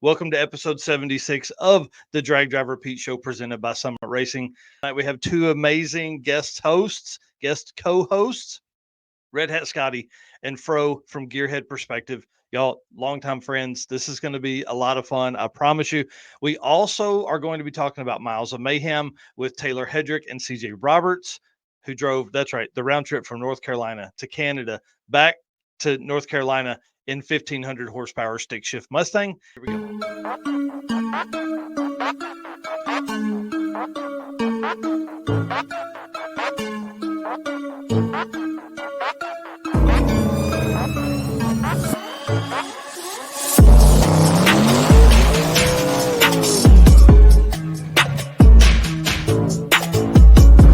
Welcome to episode 76 of the Drag Drive Repeat Show presented by Summit Racing. Tonight we have two amazing guest co-hosts, Redhat Scotty and Fro from Gearhead Perspective. Y'all, longtime friends. This is going to be a lot of fun. I promise you. We also are going to be talking about Miles of Mayhem with Taylor Hedrick and CJ Roberts, who drove, that's right, the round trip from North Carolina to Canada, back to North Carolina in 1,500 horsepower stick shift Mustang. Here we go.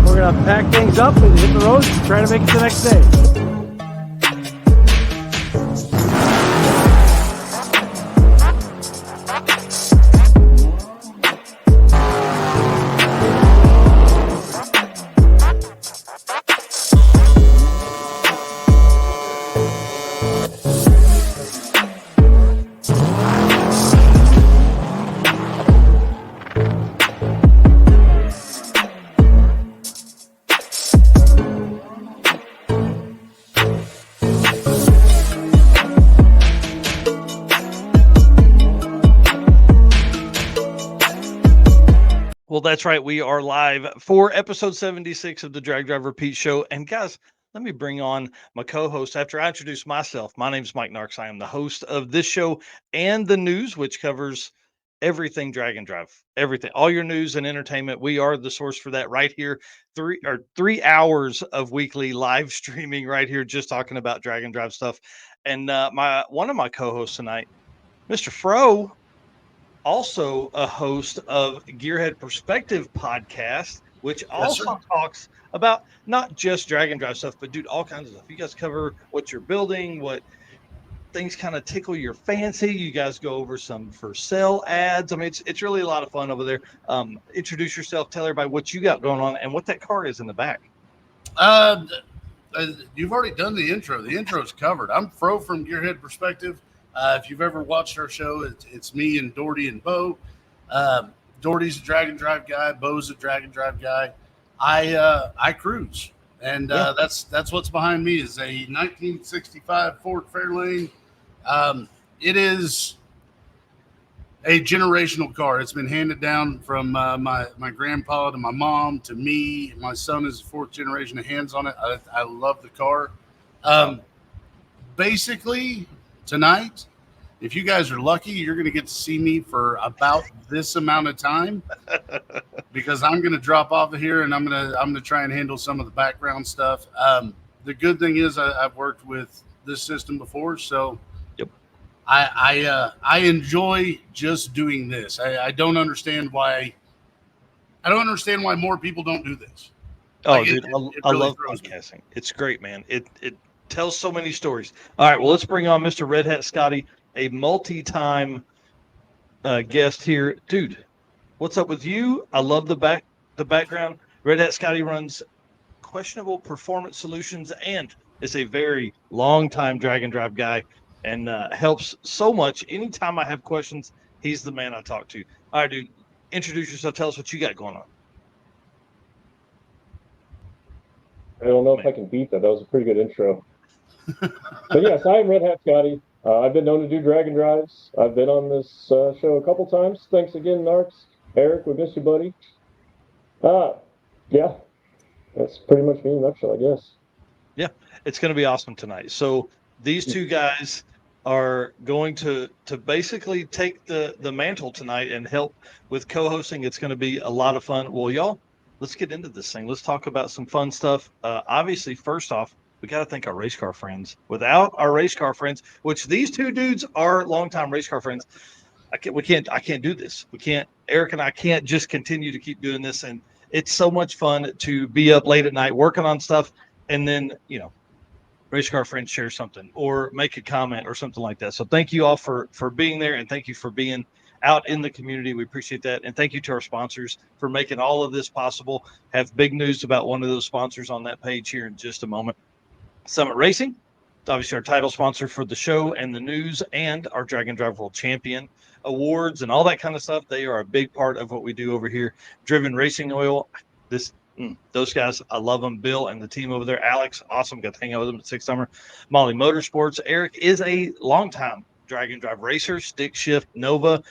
We're gonna pack things up and hit the road, try to make it the next day. Well, that's right. We are live for episode 76 of the Drag Drive Repeat Show. And guys, let me bring on my co-host after I introduce myself. My name is Mike Narks. I am the host of this show and the news, which covers everything Drag and Drive, everything, all your news and entertainment. We are the source for that right here. 3 hours of weekly live streaming right here, just talking about Drag and Drive stuff. And one of my co-hosts tonight, Mr. Fro, also a host of Gearhead Perspective podcast, which also talks about not just drag and drive stuff, but dude, all kinds of stuff. You guys cover what you're building, what things kind of tickle your fancy. You guys go over some for sale ads. I mean, it's really a lot of fun over there. Introduce yourself, tell everybody what you got going on and what that car is in the back. You've already done the intro. The intro is covered. I'm Fro from Gearhead Perspective. If you've ever watched our show, it's me and Doherty and Bo. Doherty's a drag and drive guy. Bo's a drag and drive guy. I cruise, and that's what's behind me is a 1965 Ford Fairlane. It is a generational car. It's been handed down from my grandpa to my mom to me. My son is the fourth generation of hands on it. I love the car. Basically, tonight, if you guys are lucky, you're going to get to see me for about this amount of time because I'm going to drop off of here and I'm going to try and handle some of the background stuff. The good thing is I've worked with this system before, so yep. I enjoy just doing this. I don't understand why more people don't do this. Oh, dude, I love podcasting. It's great, man. It tells so many stories. All right, well, let's bring on Mr. Redhat Scotty, a multi-time guest here. Dude, what's up with you? I love the background. Redhat Scotty runs Questionable Performance Solutions and is a very long-time drag and drive guy and helps so much. Anytime I have questions, he's the man I talk to. All right, dude, introduce yourself. Tell us what you got going on. I don't know if I can beat that. That was a pretty good intro. But yes, I am Redhat Scotty. I've been known to do drag and drives. I've been on this show a couple times. Thanks again, Narks. Eric, we miss you, buddy. Yeah, that's pretty much me in a nutshell, I guess. Yeah, it's going to be awesome tonight. So these two guys are going to basically take the mantle tonight and help with co-hosting. It's going to be a lot of fun. Well, y'all, let's get into this thing. Let's talk about some fun stuff. Obviously, first off, we got to thank our race car friends. Without our race car friends, which these two dudes are longtime race car friends, I can't do this. Eric and I can't just continue to keep doing this. And it's so much fun to be up late at night working on stuff. And then, race car friends share something or make a comment or something like that. So thank you all for being there. And thank you for being out in the community. We appreciate that. And thank you to our sponsors for making all of this possible. Have big news about one of those sponsors on that page here in just a moment. Summit Racing, obviously our title sponsor for the show and the news, and our Drag and Drive World Champion awards and all that kind of stuff. They are a big part of what we do over here. Driven Racing Oil. Those guys, I love them. Bill and the team over there. Alex, awesome. Got to hang out with them at Six Summer. Molly Motorsports. Eric is a longtime drag and drive racer. Stick Shift Nova,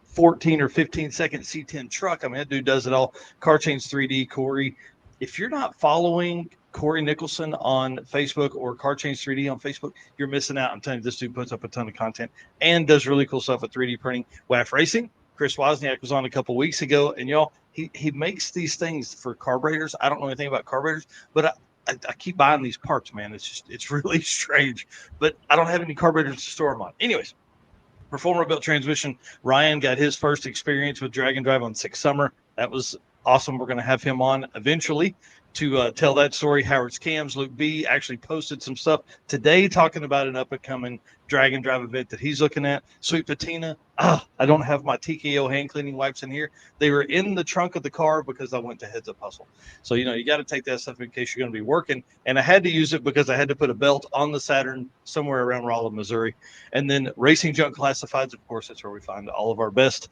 14 or 15 second C10 truck. I mean, that dude does it all. Car Chains 3D. Corey, if you're not following Corey Nicholson on Facebook or Car Chains 3D on Facebook, you're missing out. I'm telling you, this dude puts up a ton of content and does really cool stuff with 3D printing. WAF Racing. Chris Wozniak was on a couple weeks ago, and y'all, he makes these things for carburetors. I don't know anything about carburetors, but I keep buying these parts, man. It's really strange, but I don't have any carburetors to store them on. Anyways, Performer Built Transmission. Ryan got his first experience with Drag and Drive on Six Summer. That was awesome. We're going to have him on eventually to tell that story. Howard's Cams, Luke B actually posted some stuff today talking about an up-and-coming drag and drive event that he's looking at. Sweet Patina. I don't have my TKO hand cleaning wipes in here. They were in the trunk of the car because I went to Heads Up Hustle. So, you got to take that stuff in case you're going to be working. And I had to use it because I had to put a belt on the Saturn somewhere around Rolla, Missouri. And then Racing Junk Classifieds, of course, that's where we find all of our best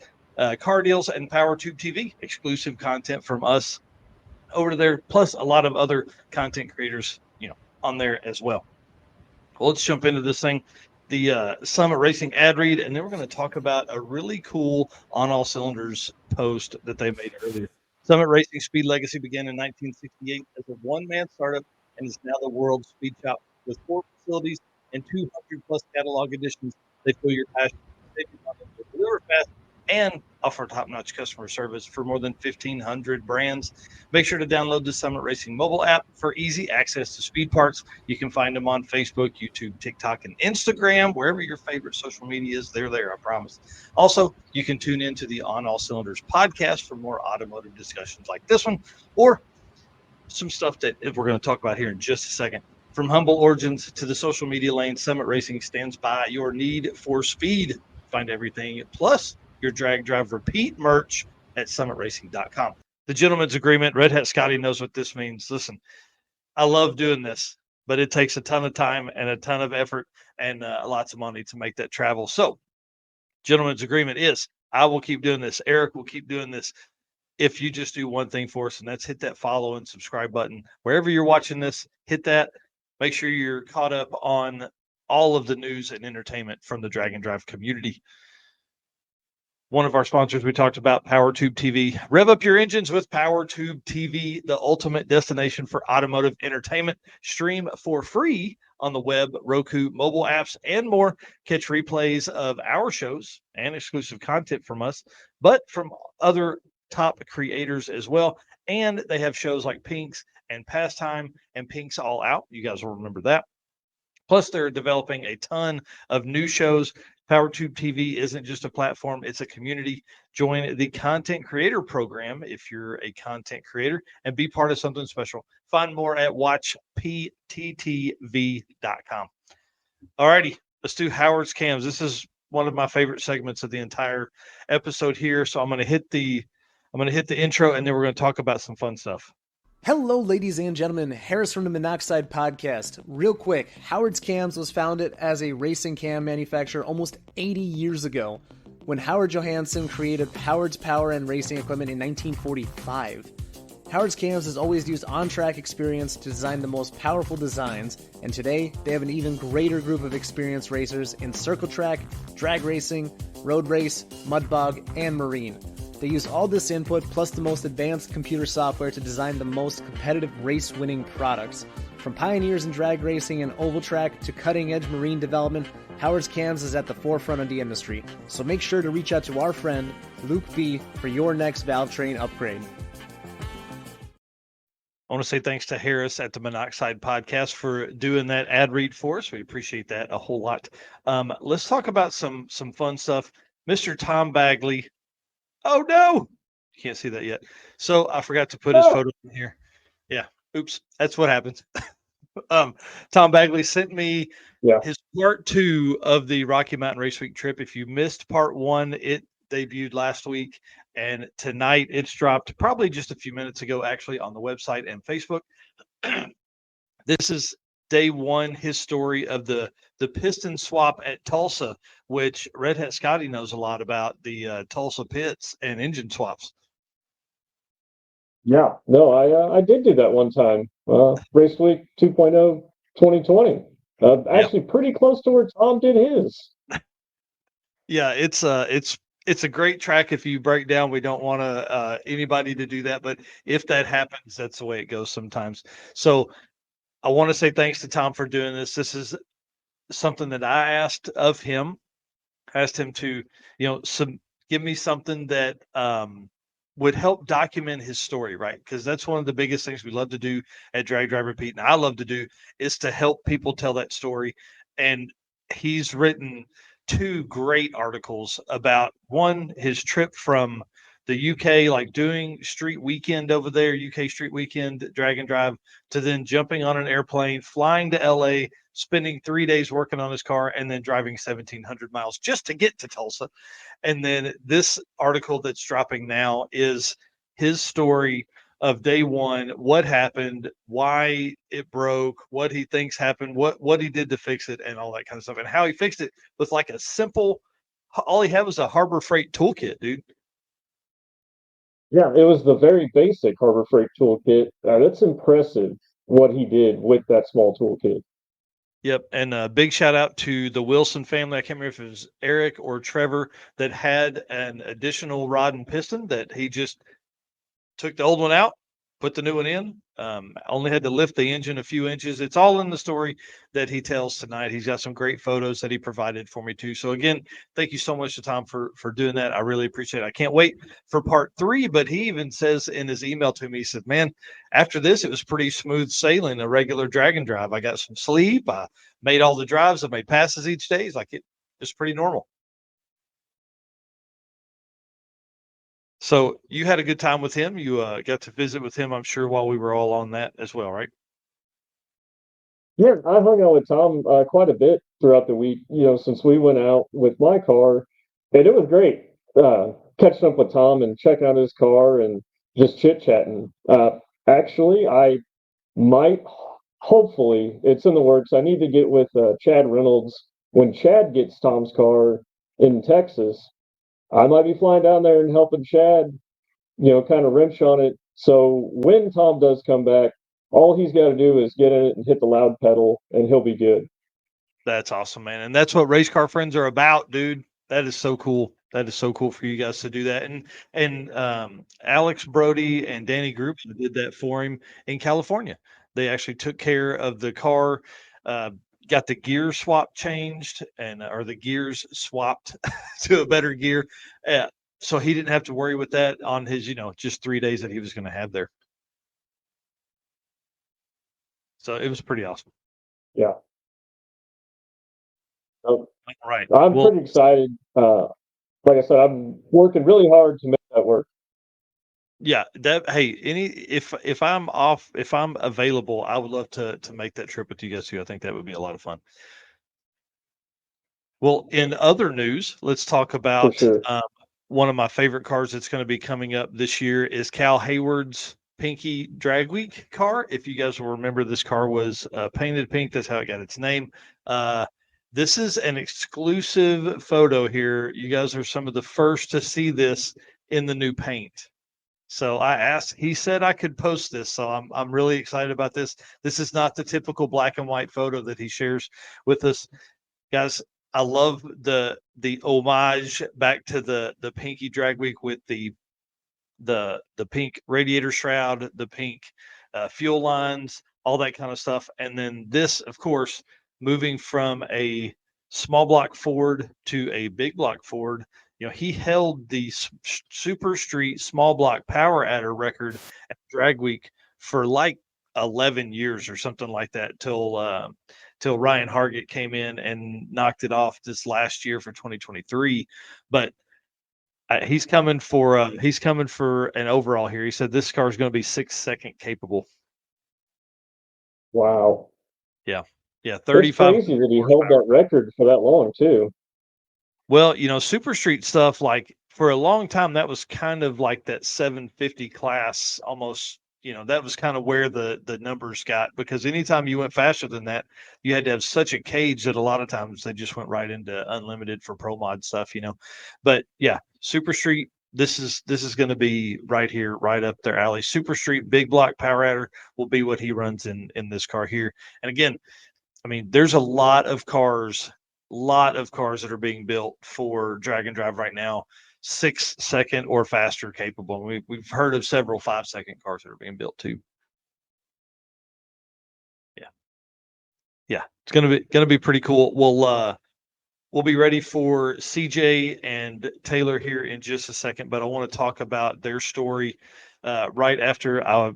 car deals, and PowerTube TV, exclusive content from us over there, plus a lot of other content creators, on there as well. Well, let's jump into this thing, the Summit Racing ad read, and then we're going to talk about a really cool On All Cylinders post that they made earlier. Summit Racing Speed Legacy began in 1968 as a one-man startup and is now the world's speed shop with 4 facilities and 200 plus catalog editions. They feel your passion, they deliver fast, and offer top-notch customer service for more than 1,500 brands. Make sure to download the Summit Racing mobile app for easy access to speed parts. You can find them on Facebook, YouTube, TikTok, and Instagram. Wherever your favorite social media is, they're there, I promise. Also, you can tune into the On All Cylinders podcast for more automotive discussions like this one, or some stuff that we're going to talk about here in just a second. From humble origins to the social media lane, Summit Racing stands by your need for speed. Find everything, plus your drag, drive, repeat merch at summitracing.com. The gentleman's agreement. Redhat Scotty knows what this means. Listen, I love doing this, but it takes a ton of time and a ton of effort and lots of money to make that travel. So, gentleman's agreement is I will keep doing this. Eric will keep doing this if you just do one thing for us, and that's hit that follow and subscribe button. Wherever you're watching this, hit that. Make sure you're caught up on all of the news and entertainment from the Drag and Drive community. One of our sponsors we talked about, PowerTube TV. Rev up your engines with PowerTube TV, the ultimate destination for automotive entertainment. Stream for free on the web, Roku, mobile apps, and more. Catch replays of our shows and exclusive content from us, but from other top creators as well. And they have shows like Pink's and Pastime and Pink's All Out. You guys will remember that. Plus, they're developing a ton of new shows. PowerTube TV isn't just a platform, it's a community. Join the content creator program if you're a content creator and be part of something special. Find more at watchpttv.com. All righty, let's do Howard's Cams. This is one of my favorite segments of the entire episode here. So I'm going to hit the intro, and then we're going to talk about some fun stuff. Hello, ladies and gentlemen. Harris from the Monoxide Podcast. Real quick, Howard's Cams was founded as a racing cam manufacturer almost 80 years ago when Howard Johansson created Howard's Power and Racing Equipment in 1945. Howard's Cams has always used on-track experience to design the most powerful designs, and today they have an even greater group of experienced racers in circle track, drag racing, road race, mud bog, and marine. They use all this input plus the most advanced computer software to design the most competitive race-winning products. From pioneers in drag racing and oval track to cutting-edge marine development, Howard's Cams is at the forefront of the industry. So make sure to reach out to our friend, Luke B, for your next valve train upgrade. I want to say thanks to Harris at the Monoxide Podcast for doing that ad read for us. We appreciate that a whole lot. Let's talk about some fun stuff. Mr. Tom Bagley. Oh, no. You can't see that yet. So I forgot to put his photo in here. Yeah. Oops. That's what happens. Tom Bagley sent me his part 2 of the Rocky Mountain Race Week trip. If you missed part 1, it debuted last week, and tonight it's dropped probably just a few minutes ago, actually, on the website and Facebook. This is day one, his story of the piston swap at Tulsa, which Redhat Scotty knows a lot about, the Tulsa pits and engine swaps. Yeah, no, I did do that one time. Race Week 2.0 2020. Actually, pretty close to where Tom did his. Yeah, it's a great track. If you break down, we don't want to anybody to do that, but if that happens, that's the way it goes sometimes. So I want to say thanks to Tom for doing this. This is something that I asked of him. Asked him to, give me something that would help document his story, right? Because that's one of the biggest things we love to do at Drag Drive Repeat, and I love to do, is to help people tell that story. And he's written 2 great articles about, one, his trip from the UK, like doing street weekend over there, UK street weekend drag and drive, to then jumping on an airplane, flying to LA, spending 3 days working on his car, and then driving 1,700 miles just to get to Tulsa. And then this article that's dropping now is his story of day one, what happened, why it broke, what he thinks happened, what he did to fix it, and all that kind of stuff, and how he fixed it with like a simple. All he had was a Harbor Freight toolkit, dude. Yeah, it was the very basic Harbor Freight toolkit. That's impressive what he did with that small toolkit. Yep, and a big shout out to the Wilson family. I can't remember if it was Eric or Trevor that had an additional rod and piston that he just took the old one out, put the new one in. Only had to lift the engine a few inches. It's all in the story that he tells tonight. He's got some great photos that he provided for me too. So again, thank you so much to Tom for doing that. I really appreciate it. I can't wait for part 3. But he even says in his email to me, he said, "Man, after this, it was pretty smooth sailing, a regular drag and drive. I got some sleep. I made all the drives. I made passes each day. It's like it was pretty normal." So you had a good time with him. You got to visit with him, I'm sure, while we were all on that as well, right? Yeah, I hung out with Tom quite a bit throughout the week, since we went out with my car, and it was great catching up with Tom and checking out his car and just chit-chatting. Actually, I might, hopefully, it's in the works. I need to get with Chad Reynolds when Chad gets Tom's car in Texas. I might be flying down there and helping Chad, kind of wrench on it. So when Tom does come back, all he's got to do is get in it and hit the loud pedal, and he'll be good. That's awesome, man. And that's what race car friends are about, dude. That is so cool. That is so cool for you guys to do that. And Alex Brody and Danny Group did that for him in California. They actually took care of the car, uh, got the gear swap changed, and or the gears swapped to a better gear. So he didn't have to worry with that on his, just 3 days that he was going to have there. So it was pretty awesome. Yeah. So All right. I'm pretty excited. Like I said, I'm working really hard to make that work. Yeah, if I'm off, if I'm available, I would love to make that trip with you guys too. I think that would be a lot of fun. Well, in other news, let's talk For about sure. one of my favorite cars that's going to be coming up this year is Cal Hayward's Pinky Drag Week car. If you guys will remember, this car was painted pink. That's how it got its name. This is an exclusive photo here. You guys are some of the first to see this in the new paint. So I asked, he said I could post this. So I'm really excited about this. This is not the typical black and white photo that he shares with us. Guys, I love the homage back to the Pinky Drag Week with the pink radiator shroud, the pink fuel lines, all that kind of stuff. And then this, of course, moving from a small block Ford to a big block Ford. He held the Super Street small block power adder record at Drag Week for like 11 years or something like that till Ryan Hargett came in and knocked it off this last year for 2023. But he's coming for an overall here. He said this car is going to be 6-second capable. Wow. Yeah. It's 35 crazy that he held that record for that long too. Well, Super Street stuff, like for a long time, that was kind of like that 750 class, almost, that was kind of where the numbers got, because anytime you went faster than that, you had to have such a cage that a lot of times they just went right into unlimited for pro mod stuff, But yeah, Super Street, this is going to be right here, right up their alley. Super Street big block power adder will be what he runs in this car here. And again, I mean, there's a lot of cars that are being built for drag and drive right now, 6-second or faster capable. We've heard of several 5-second cars that are being built too. Yeah, it's gonna be pretty cool. We'll be ready for CJ and Taylor here in just a second, but I want to talk about their story right after I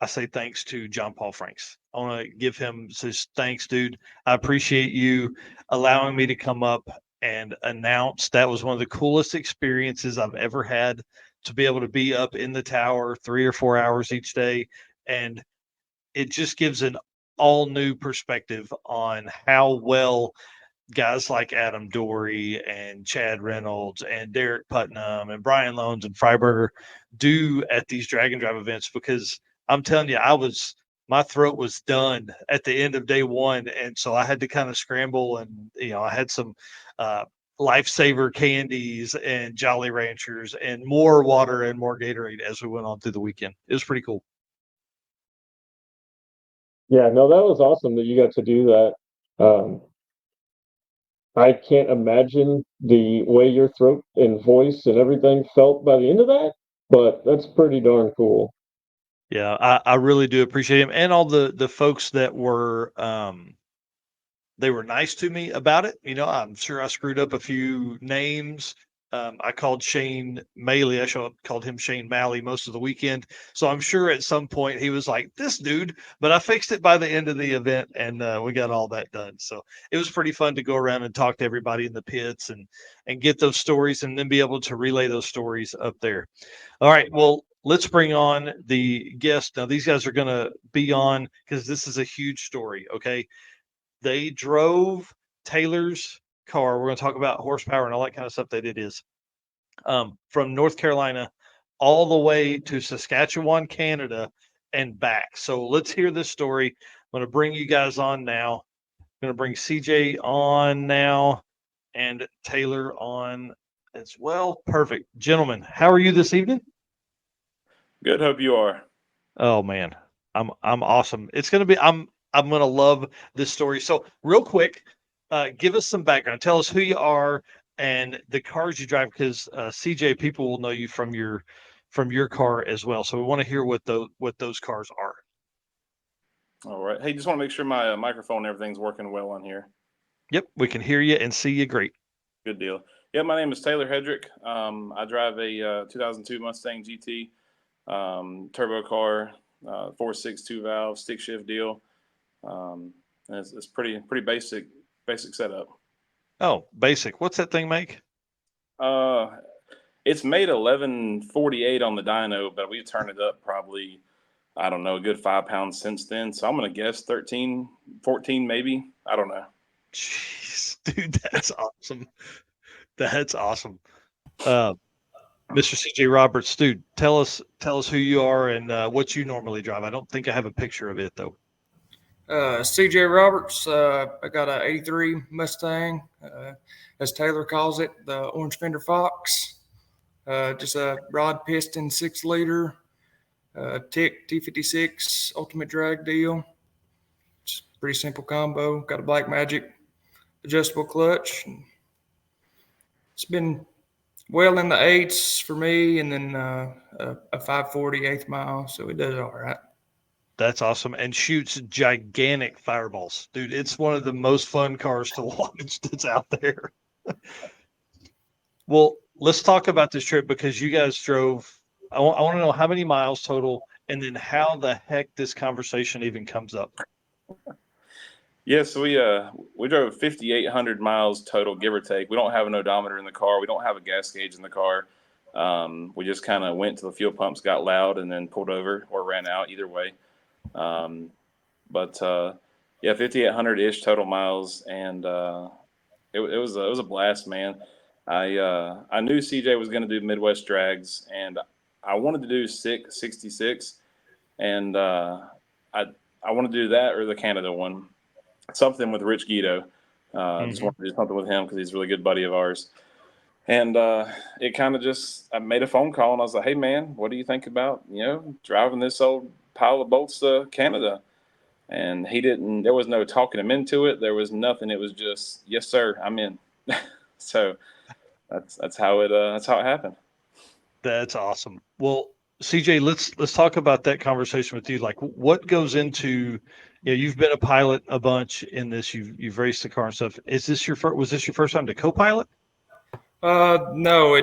say thanks to John Paul Franks. I want to give him says thanks, dude. I appreciate you allowing me to come up and announce. That was one of the coolest experiences I've ever had, to be able to be up in the tower 3 or 4 hours each day. And it just gives an all new perspective on how well guys like Adam Dory and Chad Reynolds and Derek Putnam and Brian Loans and Freiberger do at these drag and drive events, because I'm telling you, my throat was done at the end of day one. And so I had to kind of scramble, and, I had some, lifesaver candies and Jolly Ranchers and more water and more Gatorade as we went on through the weekend. It was pretty cool. Yeah, no, that was awesome that you got to do that. I can't imagine the way your throat and voice and everything felt by the end of that, but that's pretty darn cool. Yeah, I really do appreciate him, and all the folks that were they were nice to me about it. I'm sure I screwed up a few names. I called Shane Maley. Called him Shane Malley most of the weekend. So I'm sure at some point he was like, "This dude," but I fixed it by the end of the event, and we got all that done. So it was pretty fun to go around and talk to everybody in the pits and get those stories, and then be able to relay those stories up there. All right. Well, let's bring on the guest. Now, these guys are going to be on because this is a huge story. Okay. They drove Taylor's car. We're going to talk about horsepower and all that kind of stuff they did from North Carolina all the way to Saskatchewan, Canada, and back. So let's hear this story. I'm going to bring you guys on now. I'm going to bring CJ on now and Taylor on as well. Perfect. Gentlemen, how are you this evening? Good. Hope you are. Oh man, I'm awesome. It's gonna be I'm gonna love this story. So real quick, give us some background. Tell us who you are and the cars you drive, because CJ, people will know you from your car as well. So we want to hear what those cars are. All right. Hey, just want to make sure my microphone and everything's working well on here. Yep, we can hear you and see you great. Good deal. Yeah, my name is Taylor Hedrick. I drive a 2002 Mustang GT turbo car, 4.6 2-valve stick shift deal. And it's pretty basic setup. Oh, basic. What's that thing make? It's made 1148 on the dyno, but we've turned it up probably, I don't know, a good 5 pounds since then. So I'm going to guess 13, 14 maybe. I don't know. Jeez, dude, that's awesome. That's awesome. Mr. CJ Roberts, dude, tell us who you are and what you normally drive. I don't think I have a picture of it though. CJ Roberts. I got a '83 Mustang, as Taylor calls it, the Orange Fender Fox. Just a rod piston 6-liter Tick T56 ultimate drag deal. It's a pretty simple combo. Got a Black Magic adjustable clutch. It's been well in the eights for me, and then a 540 eighth mile, so it does all right. That's awesome, and shoots gigantic fireballs, dude. It's one of the most fun cars to watch that's out there. Well, let's talk about this trip, because you guys drove. I want to know how many miles total, and then how the heck this conversation even comes up. Yes, we drove 5,800 miles total, give or take. We don't have an odometer in the car. We don't have a gas gauge in the car. We just kind of went till the fuel pumps got loud and then pulled over or ran out, either way. But 5,800-ish total miles, and it was a blast, man. I knew CJ was going to do Midwest drags, and I wanted to do 66. and I wanted to do that or the Canada one, something with Rich Guido. Just wanted to do something with him because he's a really good buddy of ours. And it kind of just, I made a phone call and I was like, hey, man, what do you think about, driving this old pile of bolts to Canada? And he didn't, there was no talking him into it. There was nothing. It was just, yes, sir, I'm in. So that's how it happened. That's awesome. Well, CJ, let's talk about that conversation with you. Like, what goes into, you've been a pilot a bunch in this. You've raced the car and stuff. Was this your first time to co-pilot? No,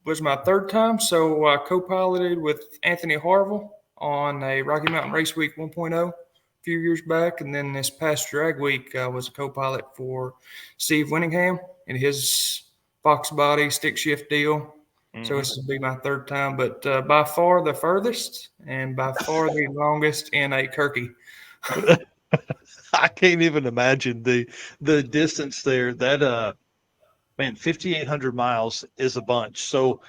was my third time. So I co-piloted with Anthony Harville on a Rocky Mountain Race Week 1.0 a few years back. And then this past drag week, I was a co-pilot for Steve Winningham in his Fox body stick shift deal. So this will be my third time, but by far the furthest and by far the longest in a Kirky. I can't even imagine the distance there. That man, 5,800 miles is a bunch. So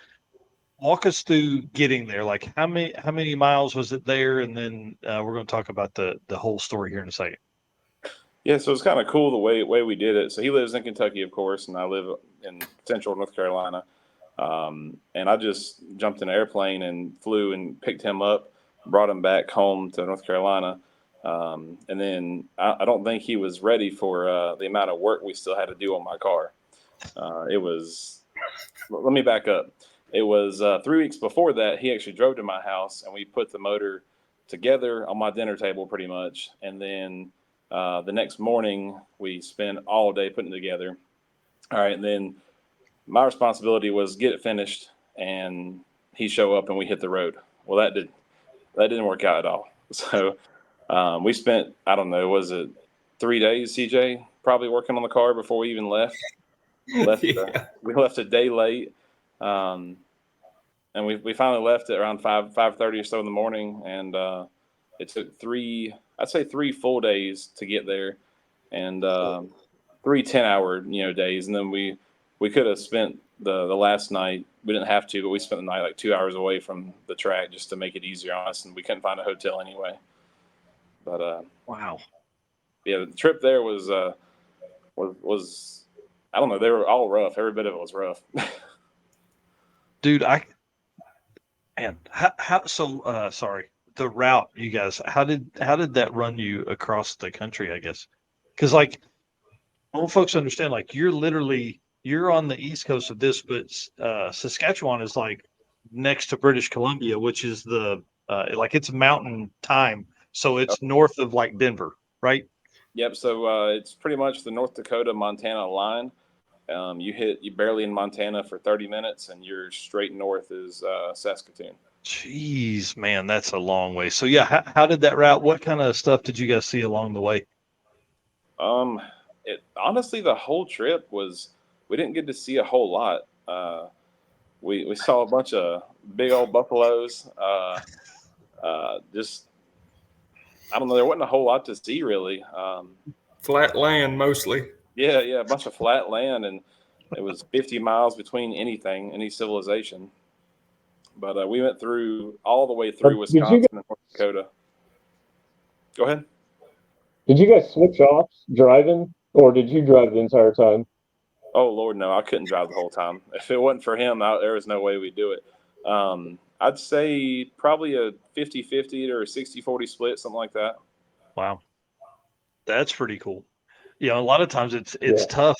walk us through getting there. Like how many miles was it there? And then we're going to talk about the whole story here in a second. Yeah, so it's kind of cool the way we did it. So he lives in Kentucky, of course, and I live in central North Carolina. And I just jumped in an airplane and flew and picked him up, brought him back home to North Carolina. And then I don't think he was ready for the amount of work we still had to do on my car. Let me back up. It was 3 weeks before that, he actually drove to my house and we put the motor together on my dinner table pretty much. And then the next morning we spent all day putting it together. All right. And then my responsibility was get it finished and he show up and we hit the road. Well, that didn't work out at all. So we spent, I don't know, was it 3 days, CJ, probably working on the car before we even left. We left a day late. And we finally left at around 5:30 or so in the morning. And it took 3 full days to get there and 3 10-hour, days. And then we could have spent the last night. We didn't have to, but we spent the night like 2 hours away from the track just to make it easier on us. And we couldn't find a hotel anyway. But wow, yeah, the trip there was I don't know. They were all rough. Every bit of it was rough. dude. Sorry. The route, you guys. How did that run you across the country? I guess because like, I want folks to understand. Like, you're on the east coast of this, but Saskatchewan is like next to British Columbia, which is it's mountain time. So it's north of like Denver, right? Yep. So it's pretty much the North Dakota-Montana line. You barely in Montana for 30 minutes, and you're straight north is Saskatoon. Jeez, man, that's a long way. So yeah, how did that route? What kind of stuff did you guys see along the way? Honestly, the whole trip we didn't get to see a whole lot. We saw a bunch of big old buffaloes. Just I don't know. There wasn't a whole lot to see really. Flat land mostly. Yeah, a bunch of flat land, and it was 50 miles between any civilization. But we went all the way through Wisconsin and North Dakota. Go ahead. Did you guys switch off driving, or did you drive the entire time? Oh, Lord, no. I couldn't drive the whole time. If it wasn't for him, there was no way we'd do it. I'd say probably a 50-50 or a 60-40 split, something like that. Wow. That's pretty cool. A lot of times it's tough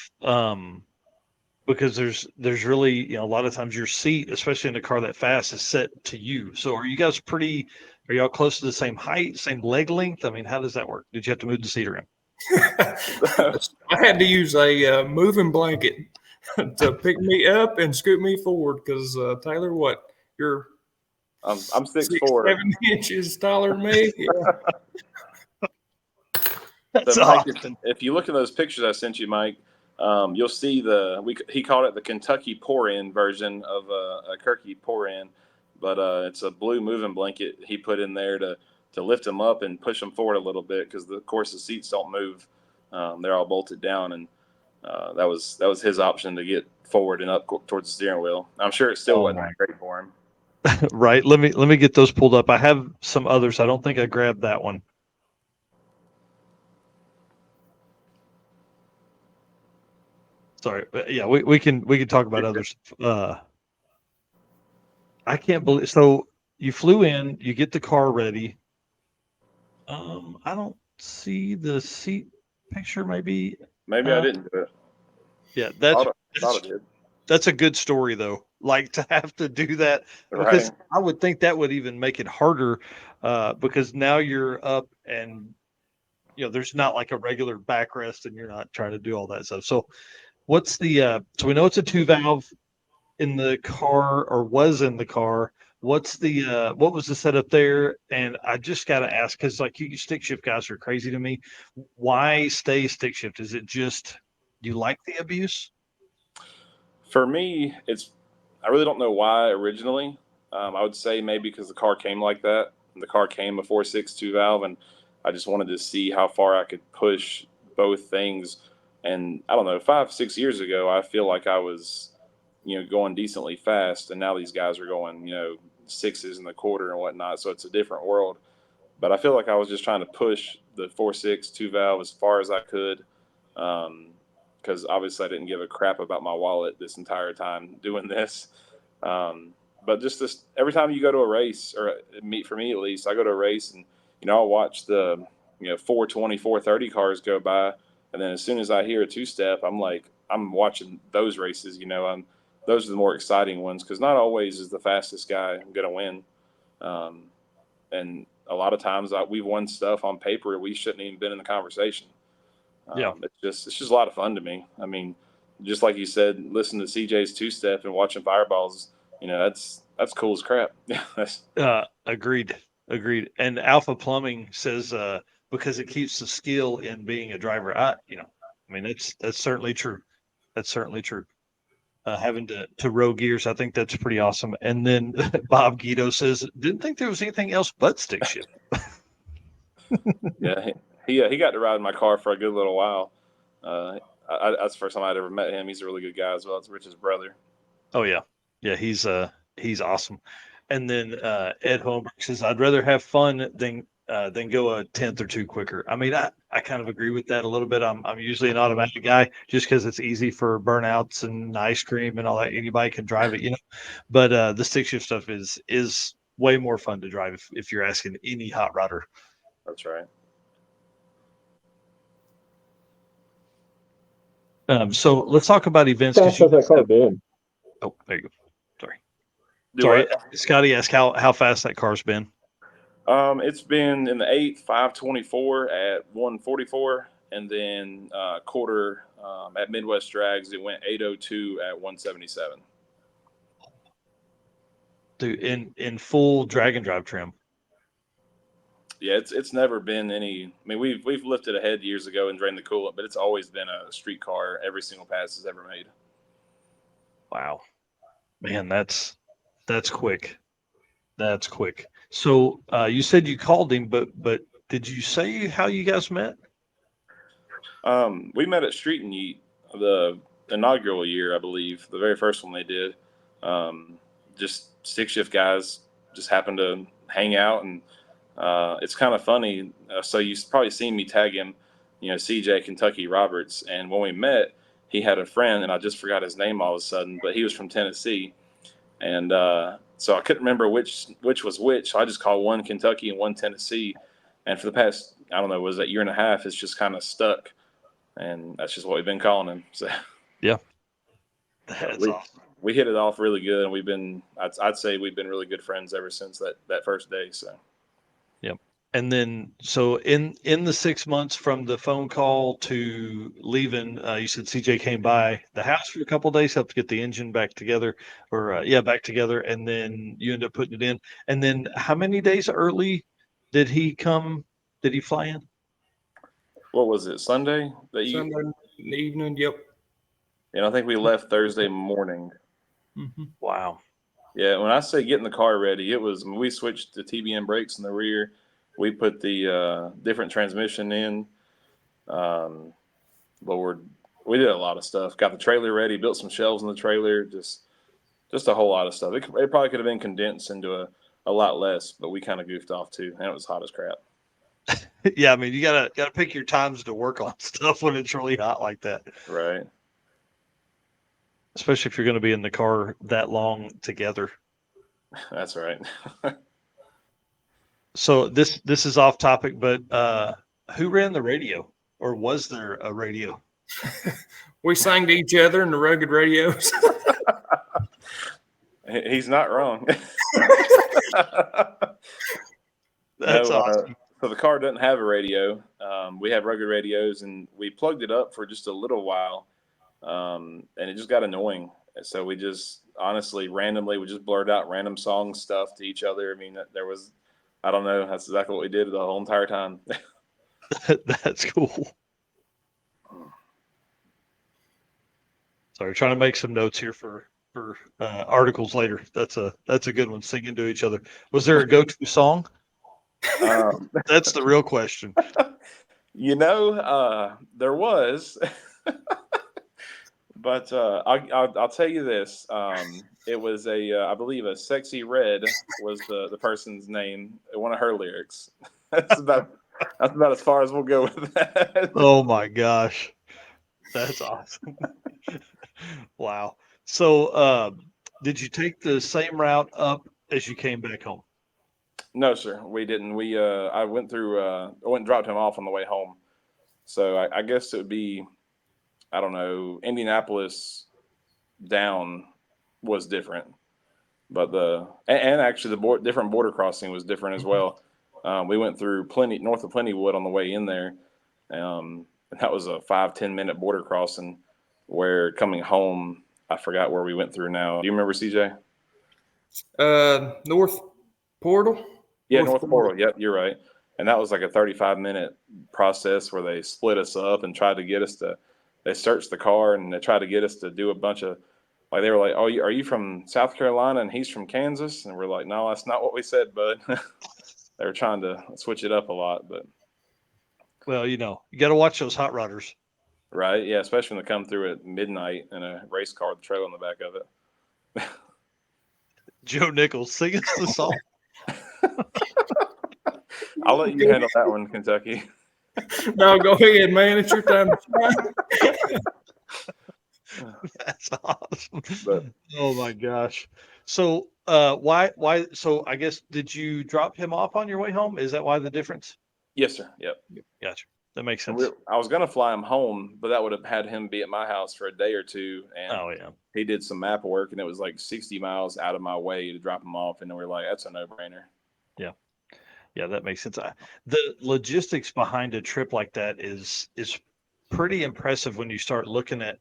because there's really, a lot of times your seat, especially in a car that fast, is set to you. So are y'all close to the same height, same leg length? I mean, how does that work? Did you have to move the seat around? I had to use a moving blanket to pick me up and scoot me forward because Taylor, you're I'm 6'4", 7 inches taller than me. Yeah. That's so, Mike, awesome. if you look at those pictures I sent you, Mike, you'll see he called it the Kentucky pour-in version of a Kirky pour-in, but it's a blue moving blanket he put in there to lift them up and push them forward a little bit because of course the seats don't move. They're all bolted down, and that was his option to get forward and up towards the steering wheel. I'm sure it still wasn't great for him. Right. Let me get those pulled up. I have some others. I don't think I grabbed that one. Sorry. Yeah, we can talk about others. I can't believe so you flew in, you get the car ready. I don't see the seat picture maybe. Maybe I Uh, didn't do it. yeah, Thought I did. that's a good story though. Like to have to do that because Right. I would think that would even make it harder because now you're up and there's not like a regular backrest and you're not trying to do all that stuff. So what's the so we know it's a two valve in the car or was in the car. What's the what was the setup there? And I just got to ask because like you stick shift guys are crazy to me. Why stay stick shift? Is it just you like the abuse? For me, I really don't know why originally. I would say maybe because the car came like that. The car came a 4.6 two valve, and I just wanted to see how far I could push both things. And I don't know, 5, 6 years ago, I feel like I was, going decently fast, and now these guys are going, sixes in the quarter and whatnot. So it's a different world. But I feel like I was just trying to push the 4.6 two valve as far as I could. Because obviously I didn't give a crap about my wallet this entire time doing this. But just this, every time you go to a race, or for me at least, I go to a race and I'll watch the 420, 430 cars go by, and then as soon as I hear a two step, I'm watching those races. Those are the more exciting ones because not always is the fastest guy going to win, and a lot of times we've won stuff on paper we shouldn't even been in the conversation. Yeah. It's just a lot of fun to me. I mean, just like you said, listen to CJ's two step and watching fireballs. That's cool as crap. Agreed. Agreed. And Alpha Plumbing says because it keeps the skill in being a driver. I mean that's certainly true. That's certainly true. Having to row gears, I think that's pretty awesome. And then Bob Guido says, didn't think there was anything else but stick shift. Yeah, he got to ride in my car for a good little while. That's the first time I'd ever met him. He's a really good guy as well. It's Rich's brother. Oh yeah, yeah, he's awesome. And then Ed Holmberg says, I'd rather have fun than go a tenth or two quicker. I mean, I kind of agree with that a little bit. I'm usually an automatic guy just because it's easy for burnouts and ice cream and all that. Anybody can drive it. But the stick shift stuff is way more fun to drive if you're asking any hot rodder. That's right. So let's talk about events. How fast has that car been? Oh, there you go. Sorry. Do what? Scotty asked how fast that car's been. It's been in the 8th, 524 at 144, and then quarter at Midwest Drags, it went 802 at 177. Dude, in full drag and drive trim. Yeah, it's never been any. I mean, we've lifted ahead years ago and drained the coolant, but it's always been a street car. Every single pass is ever made. Wow, man, that's quick. That's quick. So you said you called him, but did you say how you guys met? We met at Street and Yeet, the inaugural year, I believe, the very first one they did. Just stick shift guys just happened to hang out, and it's kind of funny. So you've probably seen me tag him, CJ Kentucky Roberts, and when we met, he had a friend, and I just forgot his name all of a sudden, but he was from Tennessee, and so I couldn't remember which was which. So I just called one Kentucky and one Tennessee, and for the past, I don't know, was that year and a half, it's just kind of stuck. And that's just what we've been calling him. So yeah, that's awesome. We hit it off really good, and we've been I'd say we've been really good friends ever since that first day. So yep. And then so in the 6 months from the phone call to leaving, you said CJ came by the house for a couple of days, helped get the engine back together, or back together, and then you end up putting it in. And then how many days early did he come? Did he fly in? What was it, Sunday? Sunday evening, yep. And I think we left Thursday morning. Mm-hmm. Wow. Yeah, when I say getting the car ready, we switched the TBM brakes in the rear. We put the different transmission in. Lord, we did a lot of stuff. Got the trailer ready, built some shelves in the trailer, just just a whole lot of stuff. It probably could have been condensed into a lot less, but we kind of goofed off too, and it was hot as crap. Yeah, I mean, you gotta pick your times to work on stuff when it's really hot like that. Right. Especially if you're going to be in the car that long together. That's right. So this is off topic, but who ran the radio, or was there a radio? We sang to each other in the rugged radios. He's not wrong. That's No, awesome. so the car doesn't have a radio. We have rugged radios, and we plugged it up for just a little while, and it just got annoying. So we just honestly, randomly, we just blurred out random song stuff to each other. I mean, there was, I don't know, that's exactly what we did the whole entire time. That's cool. Sorry, trying to make some notes here for articles later. That's a good one. Singing to each other. Was there a go-to song? That's the real question. There was, but I'll tell you this. It was I believe a Sexy Red was the person's name. One of her lyrics. That's about as far as we'll go with that. Oh my gosh, that's awesome. Wow. So, did you take the same route up as you came back home? No, sir, we didn't. I went and dropped him off on the way home. So I guess it would be, I don't know, Indianapolis down was different, but and actually the different border crossing was different as well. We went through north of Plentywood on the way in there, and that was a 5-10 minute border crossing. Where coming home, I forgot where we went through now. Do you remember, CJ? North Portal. Yeah, North Portal. Yep, you're right. And that was like a 35-minute process where they split us up and tried to get us they searched the car and they tried to get us to do a bunch of, like, they were like, oh, are you from South Carolina and he's from Kansas? And we're like, no, that's not what we said, bud. They were trying to switch it up a lot, but. Well, you got to watch those hot rodders. Right, yeah, especially when they come through at midnight in a race car with a trailer on the back of it. Joe Nichols, sing us the song. I'll let you handle that one, Kentucky. No, go ahead, man. It's your time to shine. That's awesome. But, oh my gosh. So why so I guess did you drop him off on your way home? Is that why the difference? Yes, sir. Yep. Gotcha. That makes sense. I was going to fly him home, but that would have had him be at my house for a day or two. And he did some map work, and it was like 60 miles out of my way to drop him off. And then we're like, that's a no-brainer. Yeah. Yeah, that makes sense. The logistics behind a trip like that is pretty impressive when you start looking at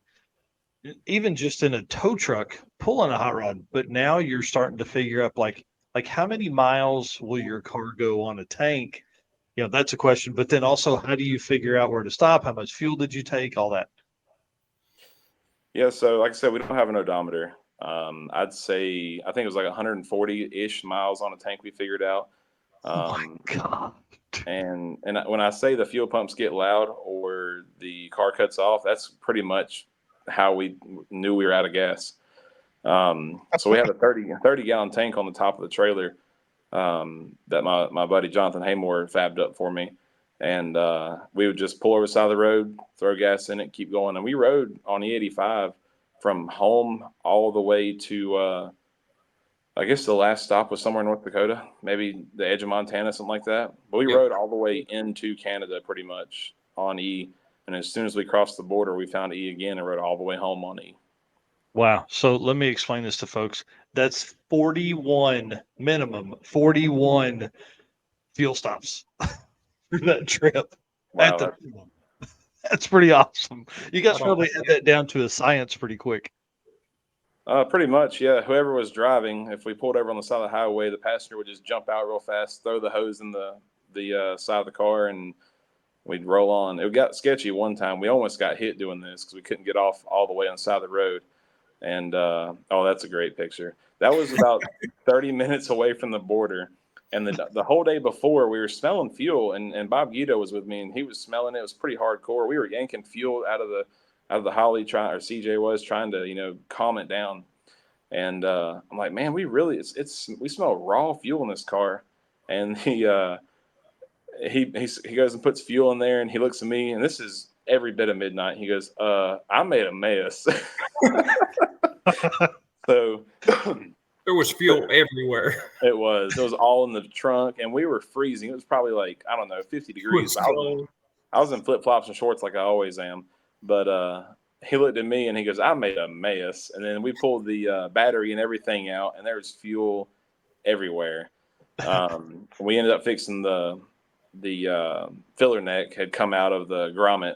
even just in a tow truck pulling a hot rod. But now you're starting to figure out like how many miles will your car go on a tank? That's a question. But then also, how do you figure out where to stop? How much fuel did you take? All that. Yeah. So like I said, we don't have an odometer. I'd say, I think it was like 140-ish miles on a tank we figured out. Oh my God. And when I say the fuel pumps get loud or the car cuts off, that's pretty much how we knew we were out of gas. So we had a 30-gallon tank on the top of the trailer. That my buddy Jonathan Haymore fabbed up for me, and we would just pull over the side of the road, throw gas in it, keep going, and we rode on E85 from home all the way to I guess the last stop was somewhere in North Dakota, maybe the edge of Montana, something like that. But we rode all the way into Canada pretty much on E, and as soon as we crossed the border, we found E again and rode all the way home on E. Wow. So let me explain this to folks. That's 41 fuel stops for that trip. Wow, That's pretty awesome. You guys probably had that down to a science pretty quick. Pretty much, yeah. Whoever was driving, if we pulled over on the side of the highway, the passenger would just jump out real fast, throw the hose in the side of the car, and we'd roll on. It got sketchy one time. We almost got hit doing this because we couldn't get off all the way on the side of the road. And, that's a great picture. That was about 30 minutes away from the border. And the whole day before, we were smelling fuel, and Bob Guido was with me, and he was smelling it. It was pretty hardcore. We were yanking fuel out of the Holly, CJ was trying to, calm it down. And I'm like, man, we smell raw fuel in this car. And he goes and puts fuel in there, and he looks at me, and this is every bit of midnight. He goes, I made a mess. So there was fuel everywhere. It was all in the trunk, and we were freezing. It was probably like, I don't know, 50 degrees. I was in flip flops and shorts like I always am. But he looked at me and he goes, I made a mess. And then we pulled the battery and everything out, and there was fuel everywhere. We ended up fixing the filler neck had come out of the grommet,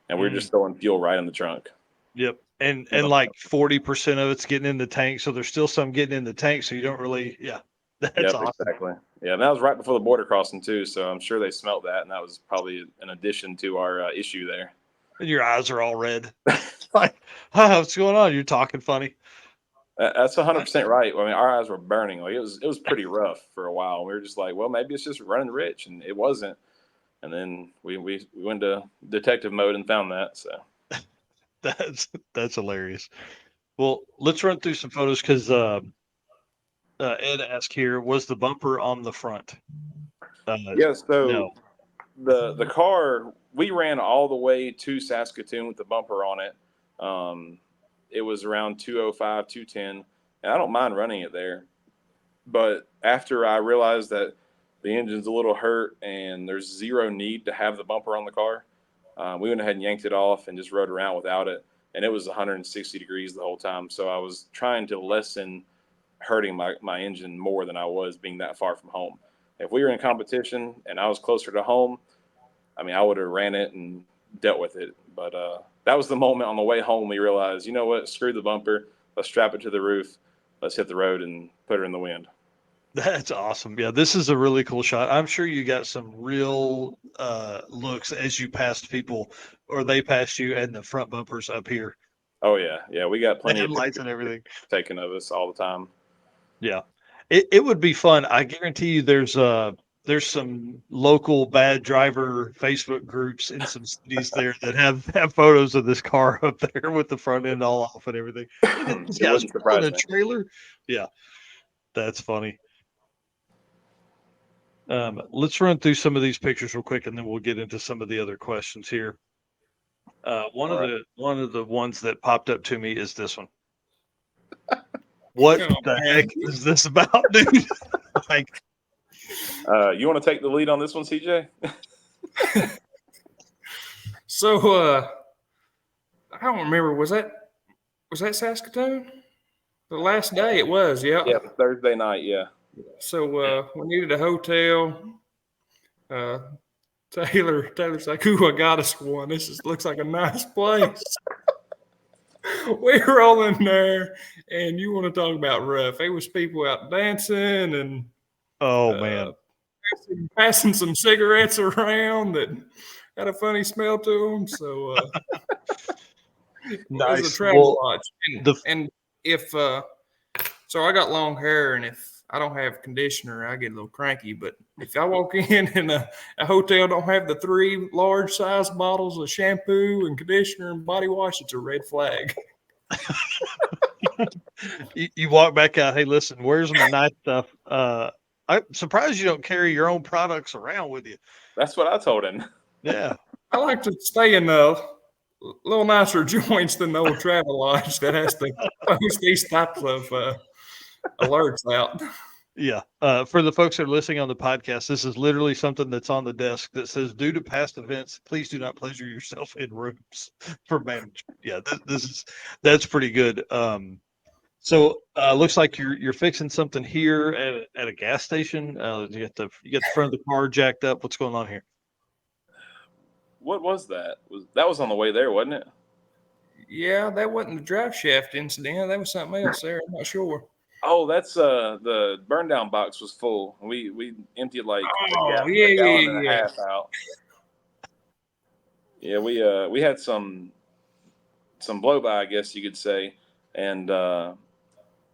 and we were just throwing fuel right in the trunk. Yep. And like 40% of it's getting in the tank. So there's still some getting in the tank. So you don't really, that's awesome. Exactly. Yeah. And that was right before the border crossing too. So I'm sure they smelt that. And that was probably an addition to our issue there. And your eyes are all red. Like, what's going on? You're talking funny. That's 100% right. I mean, our eyes were burning. Like it was pretty rough for a while. We were just like, well, maybe it's just running rich, and it wasn't. And then we went to detective mode and found that. So that's hilarious. Well, let's run through some photos because Ed asked here, was the bumper on the front? Yes. So no. The car, we ran all the way to Saskatoon with the bumper on it. It was around 205, 210, and I don't mind running it there. But after I realized that the engine's a little hurt and there's zero need to have the bumper on the car, we went ahead and yanked it off and just rode around without it. And it was 160 degrees the whole time. So I was trying to lessen hurting my engine more than I was being that far from home. If we were in competition and I was closer to home, I mean, I would have ran it and dealt with it. But that was the moment on the way home we realized, you know what, screw the bumper. Let's strap it to the roof. Let's hit the road and put her in the wind. That's awesome. Yeah, this is a really cool shot. I'm sure you got some real looks as you passed people, or they passed you, and the front bumpers up here. Oh yeah, we got plenty of lights and everything taken of us all the time. Yeah, it would be fun. I guarantee you, there's some local bad driver Facebook groups in some cities there that have photos of this car up there with the front end all off and everything. These guys pulling a trailer. Yeah, that's funny. Let's run through some of these pictures real quick, and then we'll get into some of the other questions here. One of the ones that popped up to me is this one. What the heck is this about, dude? Like, you want to take the lead on this one, CJ? So, I don't remember. Was that Saskatoon? The last day it was, yeah. Yeah, Thursday night, yeah. So we needed a hotel. Taylor's like, "Ooh, I got us one. Looks like a nice place." We roll in there, and you want to talk about rough? There was people out dancing and man, passing some cigarettes around that had a funny smell to them. So it was a travel watch. And if so, I got long hair, and if I don't have conditioner, I get a little cranky. But if I walk in and a hotel don't have the 3 large size bottles of shampoo and conditioner and body wash, it's a red flag. you walk back out. Hey, listen, where's my nice stuff? I'm surprised you don't carry your own products around with you. That's what I told him. Yeah, I like to stay in the little nicer joints than the old travel lodge that has to post these types of alerts out. Yeah. For the folks that are listening on the podcast, this is literally something that's on the desk that says, due to past events, please do not pleasure yourself in rooms for management. Yeah, that's pretty good. So looks like you're fixing something here at a gas station. You got the front of the car jacked up. What's going on here? What was that? That was on the way there, wasn't it? Yeah, that wasn't the drive shaft incident. That was something else there. I'm not sure. Oh, that's the burn down box was full. We emptied like a gallon and a half out. Yeah, we had some blow by, I guess you could say, and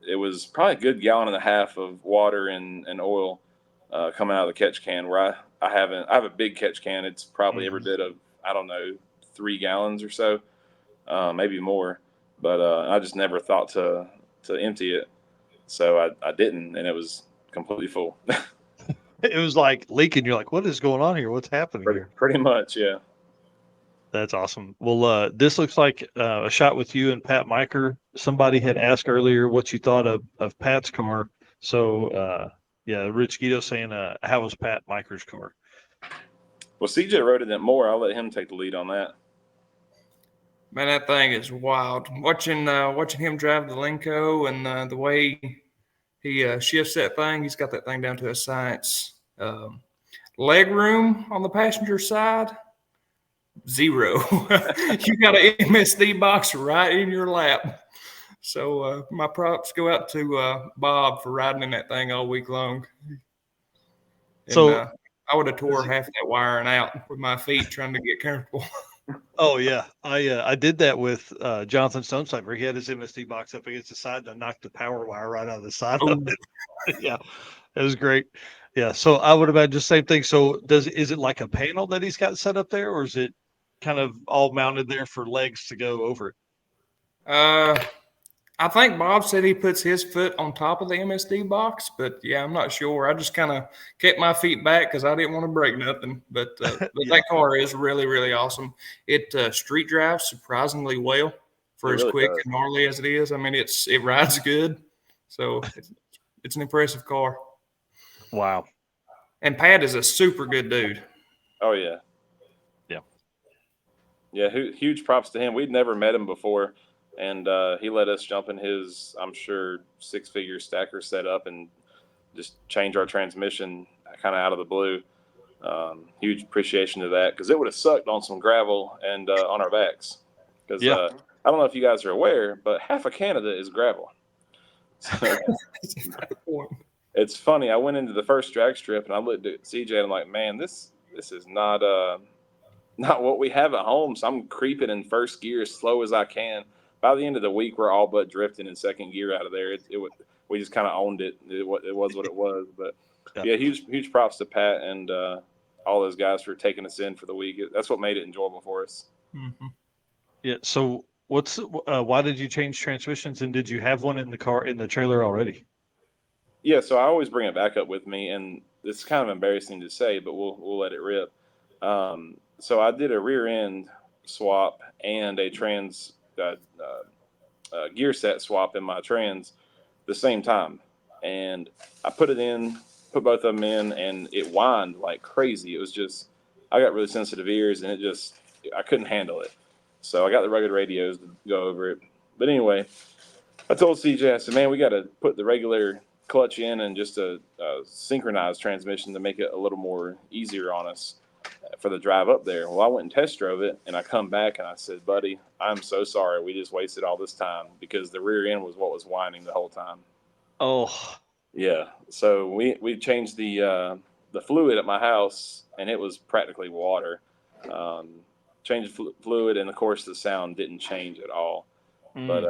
it was probably a good gallon and a half of water and oil coming out of the catch can. Where I have a big catch can. It's probably every bit of, I don't know, 3 gallons or so, maybe more. But I just never thought to empty it. So I didn't, and it was completely full. It was like leaking. You're like, what is going on here? What's happening here? Pretty much, yeah. That's awesome. Well, this looks like a shot with you and Pat Miker. Somebody had asked earlier what you thought of Pat's car. So, yeah, Rich Guido saying, how was Pat Miker's car? Well, CJ rode it more. I'll let him take the lead on that. Man, that thing is wild. Watching him drive the Lenco and the way he shifts that thing, he's got that thing down to a science. Leg room on the passenger side, 0. You got an MSD box right in your lap. So my props go out to Bob for riding in that thing all week long. And, so I would have tore half that wiring out with my feet trying to get comfortable. Oh yeah, I did that with Jonathan Stonecipher. He had his MSD box up against the side, and I knocked the power wire right out of the side of it. Yeah, it was great. Yeah, so I would imagine the same thing. So is it like a panel that he's got set up there, or is it kind of all mounted there for legs to go over it? I think Bob said he puts his foot on top of the MSD box, but yeah, I'm not sure. I just kind of kept my feet back because I didn't want to break nothing. But that car is really, really awesome. It street drives surprisingly well for as quick and gnarly as it is. I mean, it rides good, so it's an impressive car. Wow. And Pat is a super good dude. Oh yeah, yeah. Huge props to him. We'd never met him before. And he let us jump in his, I'm sure, 6-figure stacker setup and just change our transmission kind of out of the blue. Huge appreciation to that because it would have sucked on some gravel and on our backs. Because I don't know if you guys are aware, but half of Canada is gravel. So, it's funny. I went into the first drag strip and I looked at CJ and I'm like, man, this is not what we have at home. So I'm creeping in first gear as slow as I can. By the end of the week, we're all but drifting in second gear out of there. We just kind of owned it. It was what it was. But yeah, huge props to Pat and all those guys for taking us in for the week. That's what made it enjoyable for us. Mm-hmm. Yeah. So why did you change transmissions, and did you have one in the trailer already? Yeah. So I always bring it back up with me, and it's kind of embarrassing to say, but we'll let it rip. So I did a rear end swap and a gear set swap in my trans the same time, and I put both of them in, and it whined like crazy. It was just, I got really sensitive ears, and I couldn't handle it. So I got the rugged radios to go over it. But anyway, I told CJ, I said, man, we got to put the regular clutch in and just a synchronized transmission to make it a little more easier on us for the drive up there. Well, I went and test drove it, and I come back and I said, buddy, I'm so sorry. We just wasted all this time because the rear end was what was whining the whole time. Oh, yeah. So we changed the fluid at my house, and it was practically water. Changed fluid, and of course the sound didn't change at all. But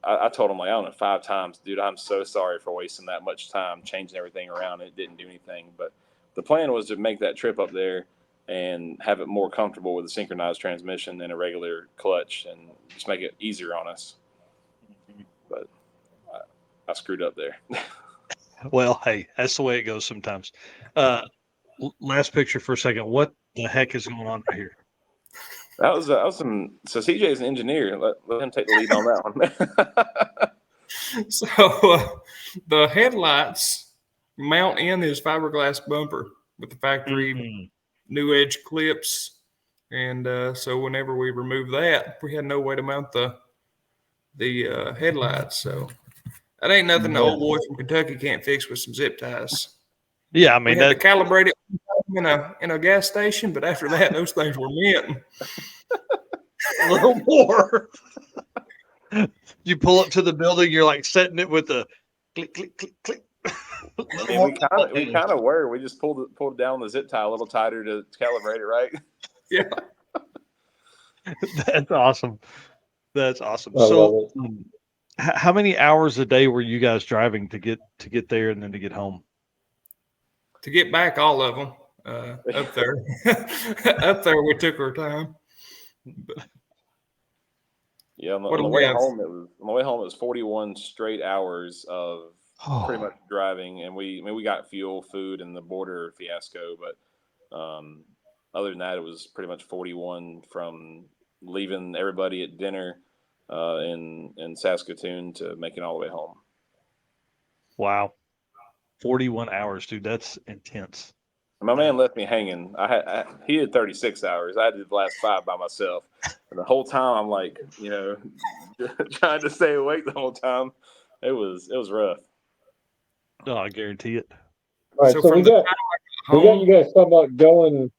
I told him, like, I don't know, 5 times, dude, I'm so sorry for wasting that much time changing everything around. It didn't do anything. But the plan was to make that trip up there and have it more comfortable with a synchronized transmission than a regular clutch and just make it easier on us. But I screwed up there. Well, hey, that's the way it goes sometimes. Last picture for a second. What the heck is going on right here? That was some. So CJ is an engineer. Let him take the lead on that one. So the headlights mount in his fiberglass bumper with the factory new edge clips, and so whenever we remove that, we had no way to mount the headlights. So that ain't nothing the old boy from Kentucky can't fix with some zip ties. Yeah, I mean, we had to calibrate it in a gas station, but after that, those things were mint. A little more. You pull up to the building, you're like setting it with a click, click, click, click. Yeah, we kind of were. We just pulled it down the zip tie a little tighter to calibrate it, right? Yeah. That's awesome. That's awesome. So, how many hours a day were you guys driving to get there and then to get home? To get back, all of them up there. Up there, we took our time. Yeah, What on do the we way have? home, it was 41 straight hours of pretty Oh, much driving, and we got fuel, food, and the border fiasco. But other than that, it was pretty much 41 from leaving everybody at dinner in Saskatoon to making all the way home. wow. 41 hours, dude. That's intense. My man left me hanging. He had 36 hours. I did the last 5 by myself, and the whole time I'm like, trying to stay awake the whole time. It was rough. No, I guarantee it. All right, So so from we the got home, you guys talking about going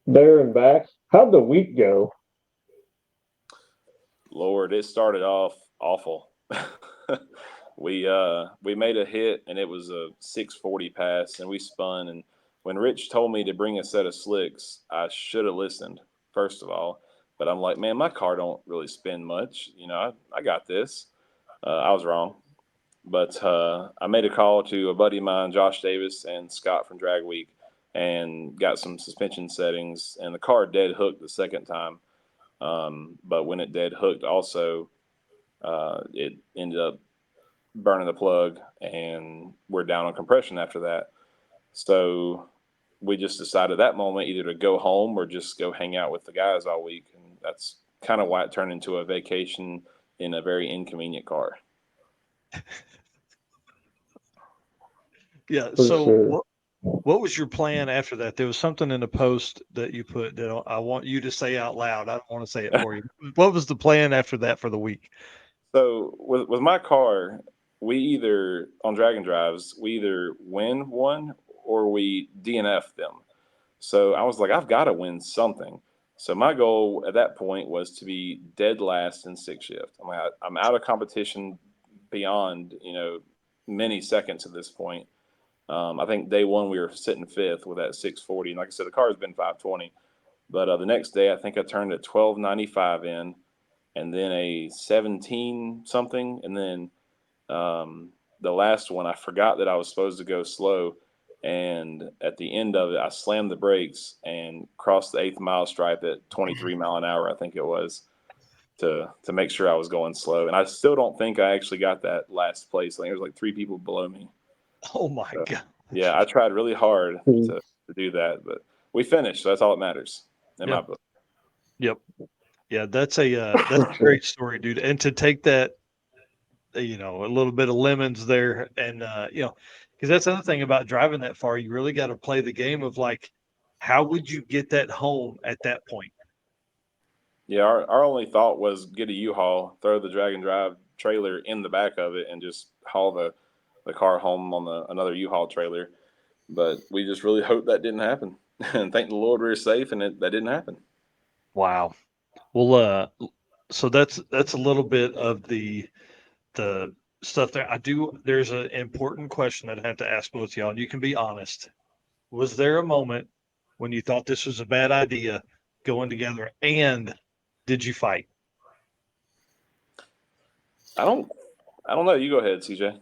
there and back. How'd the week go? Lord, it started off awful. We made a hit, and it was a 640 pass, and we spun. And when Rich told me to bring a set of slicks, I should have listened, first of all. But I'm like, man, my car don't really spin much. I got this. I was wrong. But I made a call to a buddy of mine, Josh Davis and Scott from Drag Week, and got some suspension settings. And the car dead hooked the second time. But when it dead hooked, also, it ended up burning the plug, and we're down on compression after that. So we just decided that moment either to go home or just go hang out with the guys all week. And that's kind of why it turned into a vacation in a very inconvenient car. Yeah. For So sure. what was your plan after that? There was something in the post that you put that I want you to say out loud. I don't want to say it for you. What was the plan after that for the week? So with my car, we either on Dragon Drives, we either win one or we DNF them. So I was like, I've got to win something. So my goal at that point was to be dead last in 6 shift. I'm out of competition beyond many seconds at this point. I think day one we were sitting fifth with that 640, and like I said, the car has been 520. But the next day, I think I turned a 1295 in, and then a 17 something, and then the last one I forgot that I was supposed to go slow, and at the end of it I slammed the brakes and crossed the 8th mile stripe at 23 mile an hour, I think it was, to make sure I was going slow. And I still don't think I actually got that last place. I think there was like 3 people below me. Oh my So, God. yeah, I tried really hard Hmm. to do that, but we finished, so that's all that matters in my Yep. book. Yep. Yeah. That's a For sure. great story, dude. And to take that, a little bit of lemons there, and because that's the other thing about driving that far, you really got to play the game of like, how would you get that home at that point? Yeah, our only thought was get a U-Haul, throw the Dragon Drive trailer in the back of it, and just haul the car home on another U-Haul trailer. But we just really hoped that didn't happen. And thank the Lord we were safe, and that didn't happen. Wow. Well, so that's a little bit of the stuff there. There's an important question that I have to ask both y'all, and you can be honest. Was there a moment when you thought this was a bad idea going together, and did you fight? I don't know. You go ahead, CJ.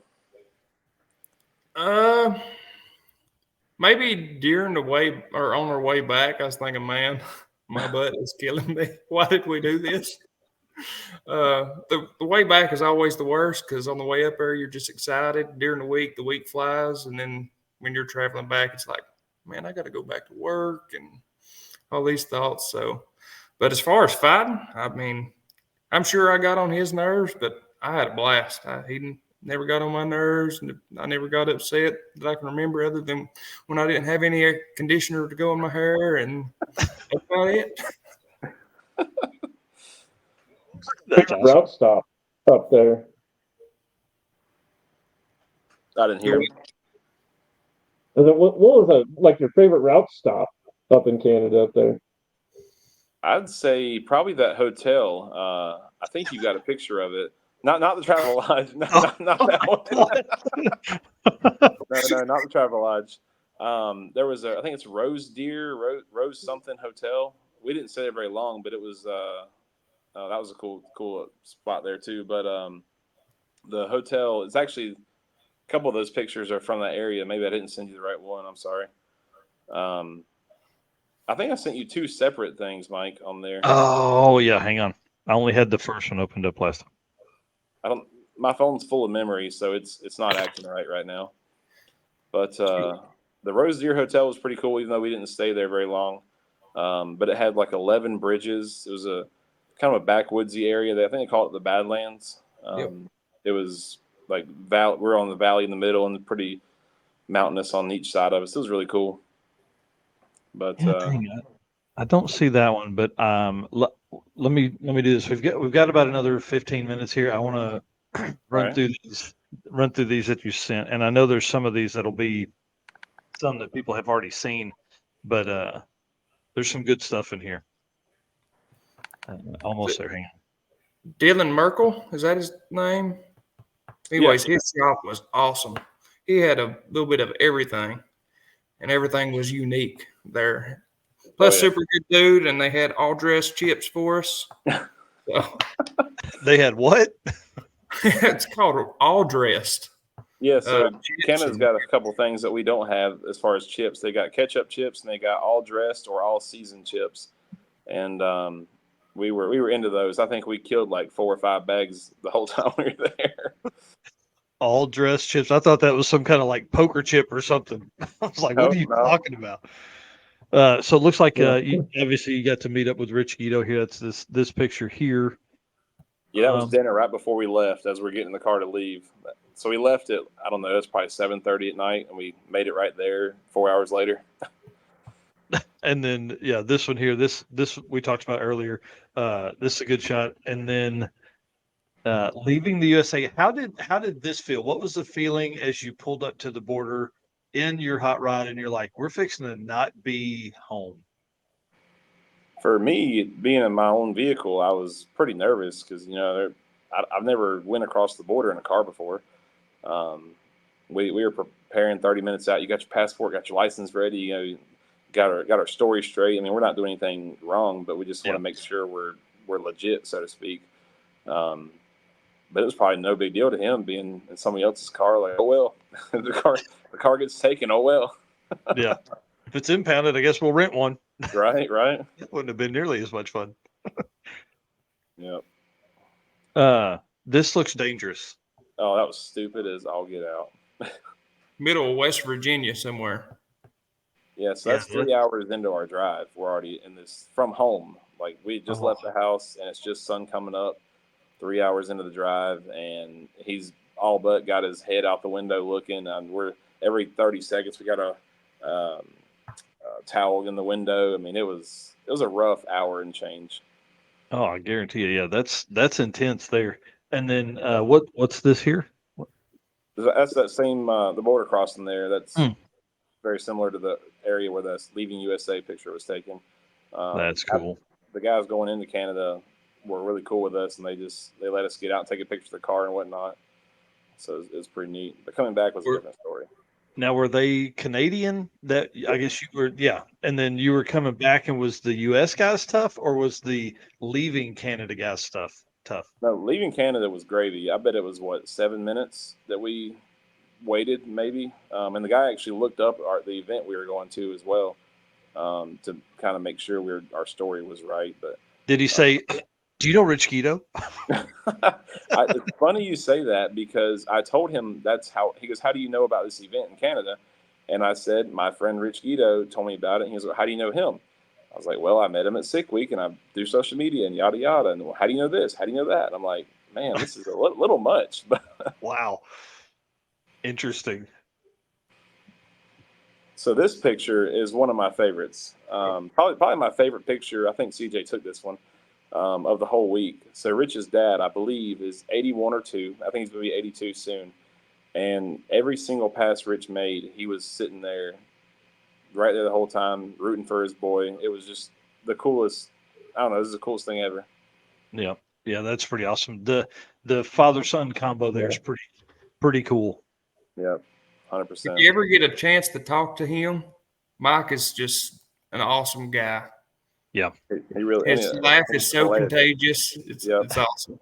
maybe during the way or on our way back, I was thinking, man, my butt is killing me. Why did we do this? The way back is always the worst because on the way up there, you're just excited. During the week flies. And then when you're traveling back, it's like, man, I got to go back to work and all these thoughts. So, but as far as fighting, I mean, I'm sure I got on his nerves, but I had a blast. He never got on my nerves, and I never got upset that I can remember, other than when I didn't have any air conditioner to go in my hair, and that's about it. That's awesome. Route stop up there. I didn't hear him. What was like your favorite route stop up in Canada up there? I'd say probably that hotel. I think you got a picture of it. Not the Travel Lodge. No, not that one. No, not the Travel Lodge. There was I think it's Rose Deer, Rose something hotel. We didn't stay there very long, but it was that was a cool spot there too. But the hotel is actually a couple of those pictures are from that area. Maybe I didn't send you the right one. I'm sorry. I think I sent you 2 separate things, Mike, on there. Oh yeah, hang on. I only had the first one opened up last time. I don't. My phone's full of memories, so it's not acting right now. But the Rose Deer Hotel was pretty cool, even though we didn't stay there very long. But it had like 11 bridges. It was a kind of a backwoodsy area. I think they call it the Badlands. It was like we're on the valley in the middle and pretty mountainous on each side of us. It was really cool. But I don't see that one. But let me do this. We've got about another 15 minutes here. I want to run through these that you sent, and I know there's some of these that'll be some that people have already seen, but there's some good stuff in here. Almost there. Hang on. Dylan Merkel, is that his name? Anyways, his shop was awesome. He had a little bit of everything, and everything was unique there. Plus, super good dude, and they had all dressed chips for us. So, they had what? It's called all dressed. Yeah, so Canada's got a couple things that we don't have as far as chips. They got ketchup chips, and they got all dressed or all seasoned chips, and we were into those. I think we killed like 4 or 5 bags the whole time we were there. All dressed chips. I thought that was some kind of like poker chip or something. I was like, what are you talking about? So it looks like obviously you got to meet up with Rich Guido here. That's this picture here. Yeah, that was dinner right before we left as we're getting in the car to leave. So we left at, I don't know, it's probably 7:30 at night, and we made it right there 4 hours later. And then, this one here, this we talked about earlier. This is a good shot. And then leaving the USA, how did this feel? What was the feeling as you pulled up to the border in your hot rod and you're like, we're fixing to not be home? For me, being in my own vehicle, I was pretty nervous because, I've never went across the border in a car before. We were preparing 30 minutes out. You got your passport, got your license ready, got our story straight. I mean, we're not doing anything wrong, but we just want to make sure we're legit, so to speak. But it was probably no big deal to him being in somebody else's car. Like, oh well, the car gets taken. Oh well. Yeah, if it's impounded, I guess we'll rent one. Right. It wouldn't have been nearly as much fun. Yep. This looks dangerous. Oh, that was stupid as all get out. Middle of West Virginia somewhere. Yeah, so that's 3 hours into our drive. We're already in this from home. Like we just left the house and it's just sun coming up. 3 hours into the drive, and he's all but got his head out the window looking. And we're every 30 seconds we got a towel in the window. I mean, it was a rough hour and change. Oh, I guarantee you. Yeah, that's intense there. And then what's this here? That's that same the border crossing there. That's very similar to the area where the Leaving USA picture was taken. That's cool. The guys going into Canada were really cool with us, and they let us get out and take a picture of the car and whatnot. So it was pretty neat. But coming back was a different story. Now, were they Canadian? That I guess you were, yeah. And then you were coming back, and was the U.S. guys tough, or was the leaving Canada guys tough? No, leaving Canada was gravy. I bet it was 7 minutes that we waited, maybe. And the guy actually looked up the event we were going to as well, to kind of make sure our story was right. But did he say, "Do you know Rich Guido?" It's funny you say that because I told him that's how he goes. How do you know about this event in Canada? And I said, my friend Rich Guido told me about it. And he was like, how do you know him? I was like, well, I met him at Sick Week and I do social media and yada yada. And well, how do you know this? How do you know that? And I'm like, man, this is a little much. Wow, interesting. So this picture is one of my favorites. Probably my favorite picture. I think CJ took this one. Of the whole week. So Rich's dad, I believe, is 81 or 2. I think he's going to be 82 soon. And every single pass Rich made, he was sitting there right there the whole time, rooting for his boy. It was just the coolest. I don't know. This is the coolest thing ever. Yeah. Yeah, that's pretty awesome. The father-son combo there is pretty cool. Yep, 100%. If you ever get a chance to talk to him, Mike is just an awesome guy. Yeah, he really. His laugh is so contagious. It's awesome.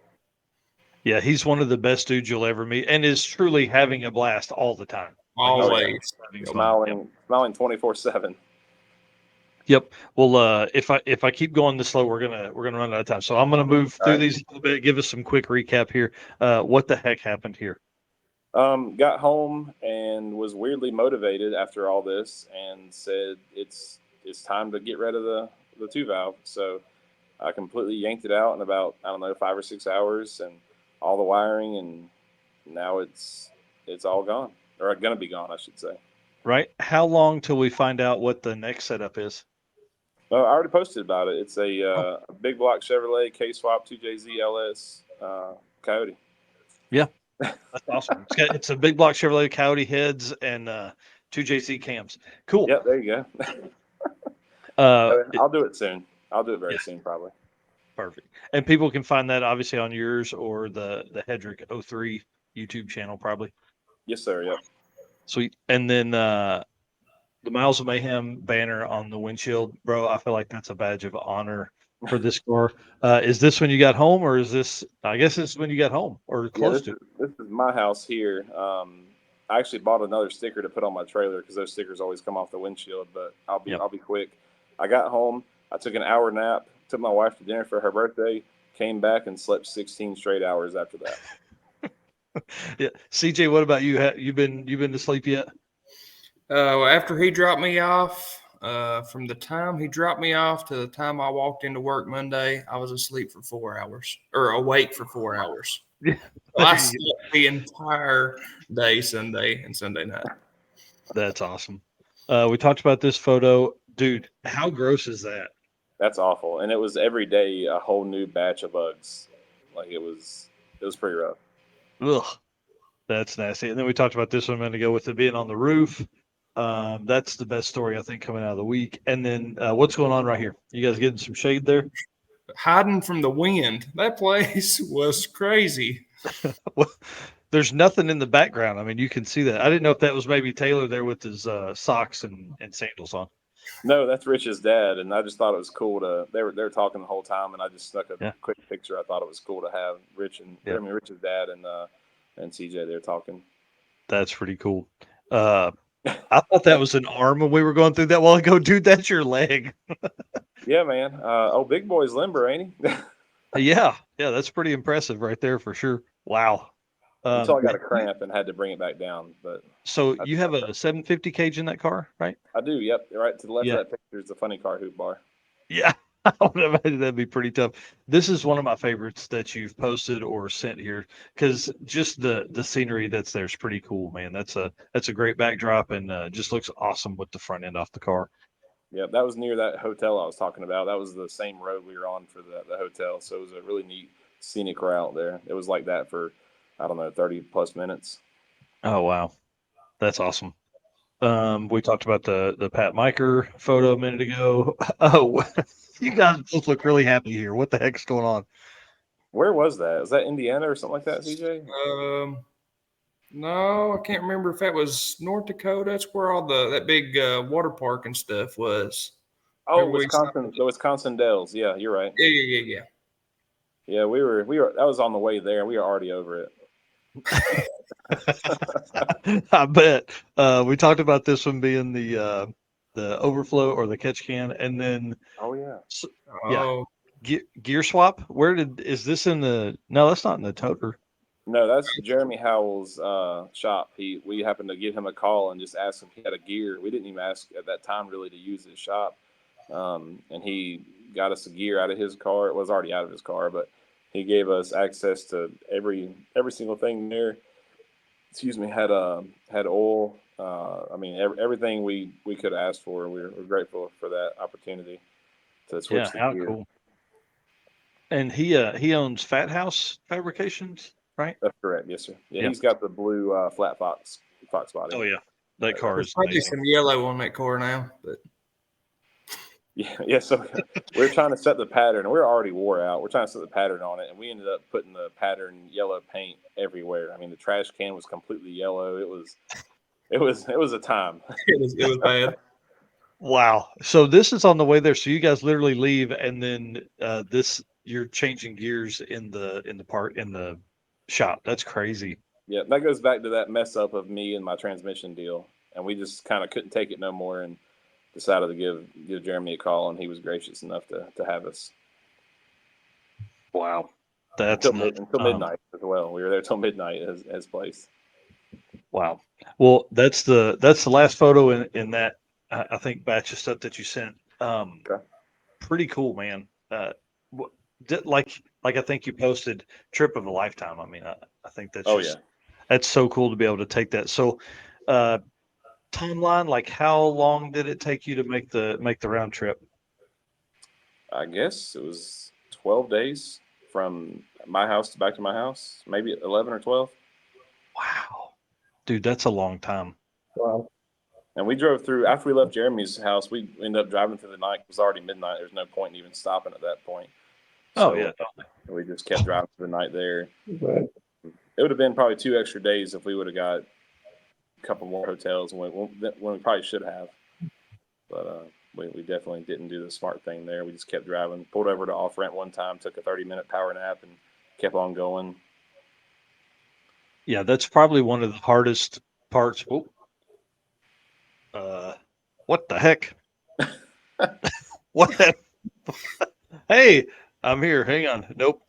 Yeah, he's one of the best dudes you'll ever meet, and is truly having a blast all the time. Always smiling 24/7. Yep. Well, if I keep going this slow, we're gonna run out of time. So I'm gonna move through these a little bit. Give us some quick recap here. What the heck happened here? Got home and was weirdly motivated after all this, and said it's time to get rid of the 2 valve. So I completely yanked it out in about, I don't know, 5 or 6 hours, and all the wiring, and now it's all gone, or gonna be gone, I should say. Right. How long till we find out what the next setup is? Well, I already posted about it. It's a big block Chevrolet K-Swap 2JZ LS Coyote. Yeah, that's awesome. It's a big block Chevrolet Coyote heads and 2JZ cams. Cool. Yep, there you go. I'll do it soon. I'll do it very soon, probably. Perfect. And people can find that obviously on yours or the Hedrick 03 YouTube channel, probably. Yes, sir. Yep. Sweet. And then the Miles of Mayhem banner on the windshield, bro. I feel like that's a badge of honor for this car. Is this when you got home, or is this? I guess this is when you got home or close to. This is my house here. I actually bought another sticker to put on my trailer because those stickers always come off the windshield. But I'll be quick. I got home. I took an hour nap. Took my wife to dinner for her birthday. Came back and slept 16 straight hours after that. Yeah, CJ, what about you? You been to sleep yet? After he dropped me off, from the time he dropped me off to the time I walked into work Monday, I was asleep for 4 hours, or awake for 4 hours. Yeah. So I slept the entire day Sunday and Sunday night. That's awesome. We talked about this photo, dude. How gross is that? That's awful, and it was every day a whole new batch of bugs. Like it was pretty rough. Ugh, that's nasty. And then we talked about this one a minute ago with it being on the roof. That's the best story I think coming out of the week. And then what's going on right here? You guys getting some shade there? Hiding from the wind. That place was crazy. Well, there's nothing in the background. I mean, you can see that. I didn't know if that was maybe Taylor there with his socks and sandals on. No, that's Rich's dad, and I just thought it was cool to. They were talking the whole time, and I just snuck a quick picture. I thought it was cool to have Rich's dad and CJ there talking. That's pretty cool. I thought that was an arm when we were going through that while ago, dude. That's your leg. Yeah, man. Big boy's limber, ain't he? Yeah, that's pretty impressive right there for sure. Wow. Until I got a cramp and had to bring it back down. But so you have a 750 cage in that car, right? I do. Yep. Right to the left of that picture is the funny car hoop bar. Yeah, I would imagine that'd be pretty tough. This is one of my favorites that you've posted or sent here because just the scenery that's there is pretty cool, man. That's a great backdrop and just looks awesome with the front end off the car. Yeah, that was near that hotel I was talking about. That was the same road we were on for the hotel, so it was a really neat scenic route there. It was like that for, I don't know, 30 plus minutes. Oh, wow. That's awesome. We talked about the Pat Miker photo a minute ago. Oh, you guys both look really happy here. What the heck's going on? Where was that? Is that Indiana or something like that, CJ? No, I can't remember if that was North Dakota. That's where all that big water park and stuff was. Oh, Wisconsin, the Wisconsin Dells. Yeah, you're right. Yeah. Yeah, we were. That was on the way there. We were already over it. I bet. We talked about this one being the overflow or the catch can, and then gear swap. Is this in the? No, that's not in the toter. No, that's Jeremy Howell's shop. We happened to give him a call and just asked him if he had a gear. We didn't even ask at that time really to use his shop, and he got us a gear out of his car. It was already out of his car, but he gave us access to every single thing there. Excuse me, had oil. I mean, everything we could ask for. We're grateful for that opportunity to switch the gear. Cool. And he owns Fat House Fabrications, right? That's correct. Yes, sir. Yeah, he's got the blue flat fox body. Oh yeah, that car is probably some yellow on that car now, but. Yeah. So we're trying to set the pattern. We're already wore out. We're trying to set the pattern on it, and we ended up putting the pattern yellow paint everywhere. I mean, the trash can was completely yellow. It was a time. It was bad. Wow. So this is on the way there. So you guys literally leave, and then you're changing gears in the shop. That's crazy. Yeah, that goes back to that mess up of me and my transmission deal, and we just kind of couldn't take it no more, and decided to give Jeremy a call, and he was gracious enough to have us. Wow, that's until midnight as well. We were there till midnight as place. Wow. Well, that's the last photo in that I think batch of stuff that you sent. Okay. Pretty cool, man. Like I think you posted trip of a lifetime. I mean, I think that's that's so cool to be able to take that. So, timeline, like how long did it take you to make the round trip? I guess it was 12 days from my house to back to my house, maybe 11 or 12. Wow, dude, that's a long time. Wow. And we drove through after we left Jeremy's house. We ended up driving through the night. It was already midnight. There's no point in even stopping at that point. So, yeah, we just kept driving through the night there. Right. It would have been probably 2 extra days if we would have got a couple more hotels when we probably should have. But we definitely didn't do the smart thing there. We just kept driving. Pulled over to off ramp one time, took a 30-minute power nap, and kept on going. Yeah, that's probably one of the hardest parts. What the heck? What? Hey, I'm here. Hang on. Nope.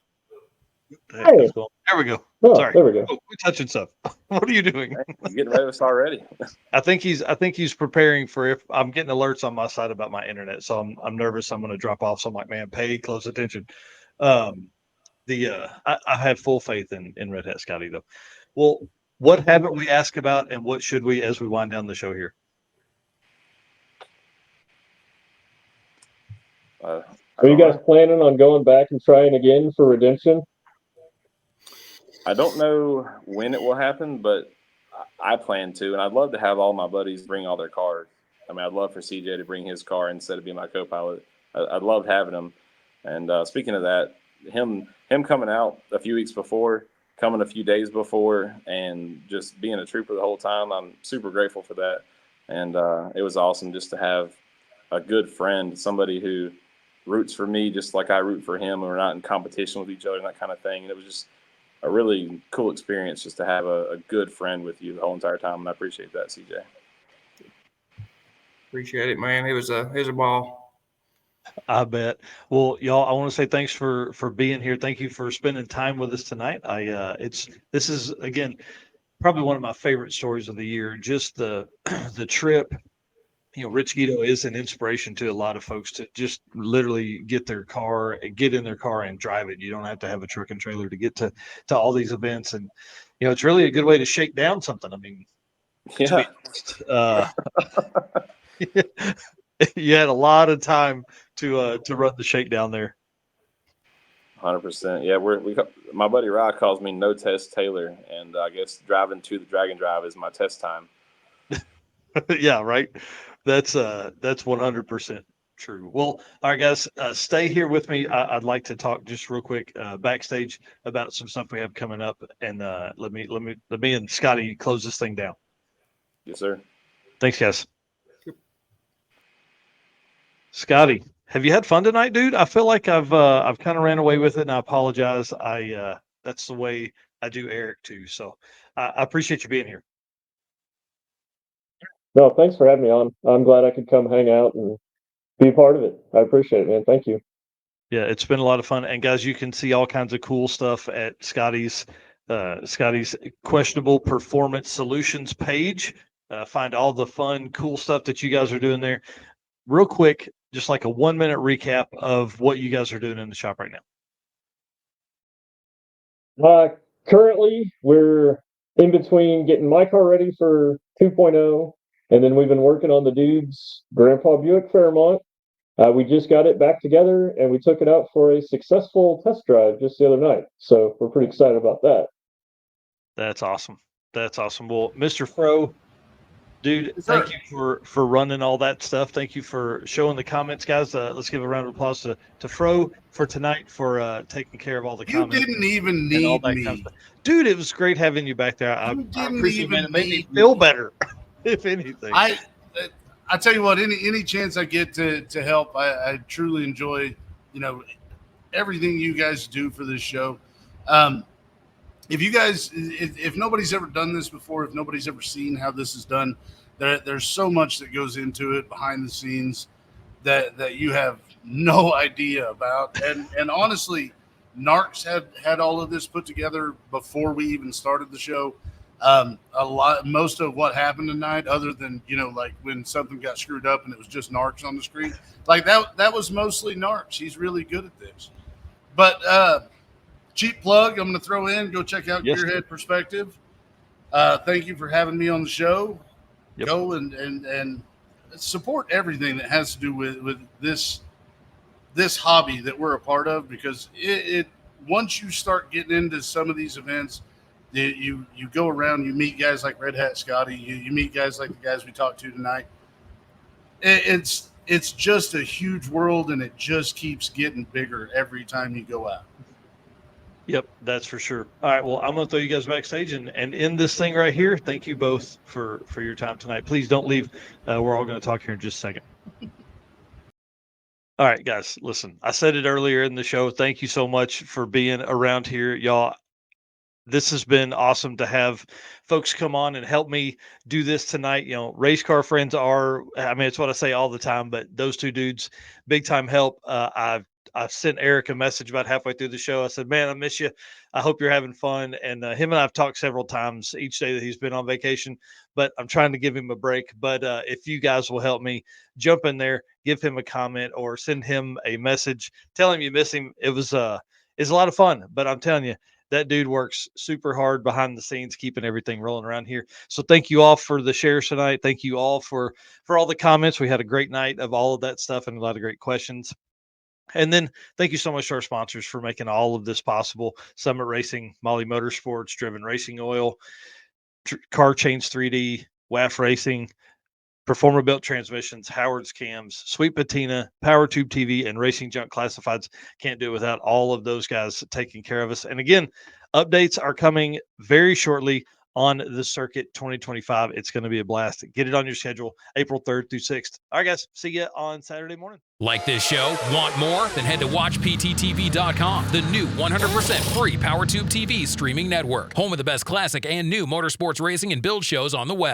Hey. There we go. Oh, Sorry. there we go. Oh, we're touching stuff. What are you doing? You're getting rid of us already. I think he's preparing for if I'm getting alerts on my side about my internet, so I'm nervous I'm going to drop off. So I'm like, man, pay close attention. I have full faith in Redhat Scotty though. Well, what haven't we asked about, and what should we as we wind down the show here? Are you guys planning on going back and trying again for redemption? I don't know when it will happen, but I plan to, and I'd love to have all my buddies bring all their cars. I mean, I'd love for CJ to bring his car instead of being my co-pilot. I'd love having him. And speaking of that, him coming out a few weeks before, coming a few days before, and just being a trooper the whole time, I'm super grateful for that. And it was awesome just to have a good friend, somebody who roots for me just like I root for him, and we're not in competition with each other and that kind of thing. And it was just a really cool experience just to have a good friend with you the whole entire time, and I appreciate that, CJ. Appreciate it, man. It was a ball. I bet. Well, y'all, I want to say thanks for being here. Thank you for spending time with us tonight. This is again probably one of my favorite stories of the year. Just the trip. You know, Rich Guido is an inspiration to a lot of folks to just literally get in their car and drive it. You don't have to have a truck and trailer to get to all these events. And, you know, it's really a good way to shake down something. I mean, yeah. You had a lot of time to run the shakedown there. 100%. Yeah, my buddy Rye calls me No Test Taylor, and I guess driving to the Dragon Drive is my test time. Yeah, right. That's 100% true. Well, all right, guys, stay here with me. I'd like to talk just real quick backstage about some stuff we have coming up, and let me and Scotty close this thing down. Yes, sir. Thanks, guys. Scotty, have you had fun tonight, dude? I feel like I've kind of ran away with it, and I apologize. That's the way I do Eric too. So I appreciate you being here. No, thanks for having me on. I'm glad I could come hang out and be a part of it. I appreciate it, man. Thank you. Yeah, it's been a lot of fun. And guys, you can see all kinds of cool stuff at Scotty's Questionable Performance Solutions page. Find all the fun, cool stuff that you guys are doing there. Real quick, just like a 1-minute recap of what you guys are doing in the shop right now. Currently, we're in between getting my car ready for 2.0, and then we've been working on the dude's Grandpa Buick Fairmont. We just got it back together, and we took it out for a successful test drive just the other night. So we're pretty excited about that. That's awesome. That's awesome. Well, Mr. Fro, dude, thank you for running all that stuff. Thank you for showing the comments, guys. Let's give a round of applause to Fro for tonight for taking care of all the comments. You didn't even need me. Kind of dude, it was great having you back there. I appreciate it, man. It made me feel better, if anything. I tell you what, any chance I get to help, I truly enjoy, everything you guys do for this show. If nobody's ever done this before, if nobody's ever seen how this is done, There's so much that goes into it behind the scenes that you have no idea about. And honestly, Narcs had all of this put together before we even started the show. Most of what happened tonight, other than, like when something got screwed up and it was just Narcs on the screen, like that was mostly Narcs. He's really good at this. But cheap plug, I'm going to throw in, go check out Gearhead Perspective. Thank you for having me on the show. Yep. Go and support everything that has to do with this hobby that we're a part of, because it once you start getting into some of these events, you go around, you meet guys like Redhat Scotty, you meet guys like the guys we talked to tonight. It's just a huge world, and it just keeps getting bigger every time you go out. Yep, that's for sure. All right, well, I'm going to throw you guys backstage and end this thing right here. Thank you both for your time tonight. Please don't leave. We're all going to talk here in just a second. All right, guys, listen, I said it earlier in the show. Thank you so much for being around here, y'all. This has been awesome to have folks come on and help me do this tonight. Race car friends it's what I say all the time, but those two dudes, big time help. I sent Eric a message about halfway through the show. I said, man, I miss you. I hope you're having fun. And him and I have talked several times each day that he's been on vacation, but I'm trying to give him a break. But if you guys will help me, jump in there, give him a comment, or send him a message, tell him you miss him. It's a lot of fun, but I'm telling you, that dude works super hard behind the scenes, keeping everything rolling around here. So thank you all for the shares tonight. Thank you all for all the comments. We had a great night of all of that stuff and a lot of great questions. And then thank you so much to our sponsors for making all of this possible. Summit Racing, Molly Motorsports, Driven Racing Oil, Car Chains 3D, WAF Racing, Performer Built Transmissions, Howard's Cams, Sweet Patina, Power Tube TV, and Racing Junk Classifieds. Can't do it without all of those guys taking care of us. And again, updates are coming very shortly on the Circuit 2025. It's going to be a blast. Get it on your schedule, April 3rd through 6th. All right, guys. See you on Saturday morning. Like this show? Want more? Then head to WatchPTTV.com, the new 100% free PowerTube TV streaming network. Home of the best classic and new motorsports racing and build shows on the web.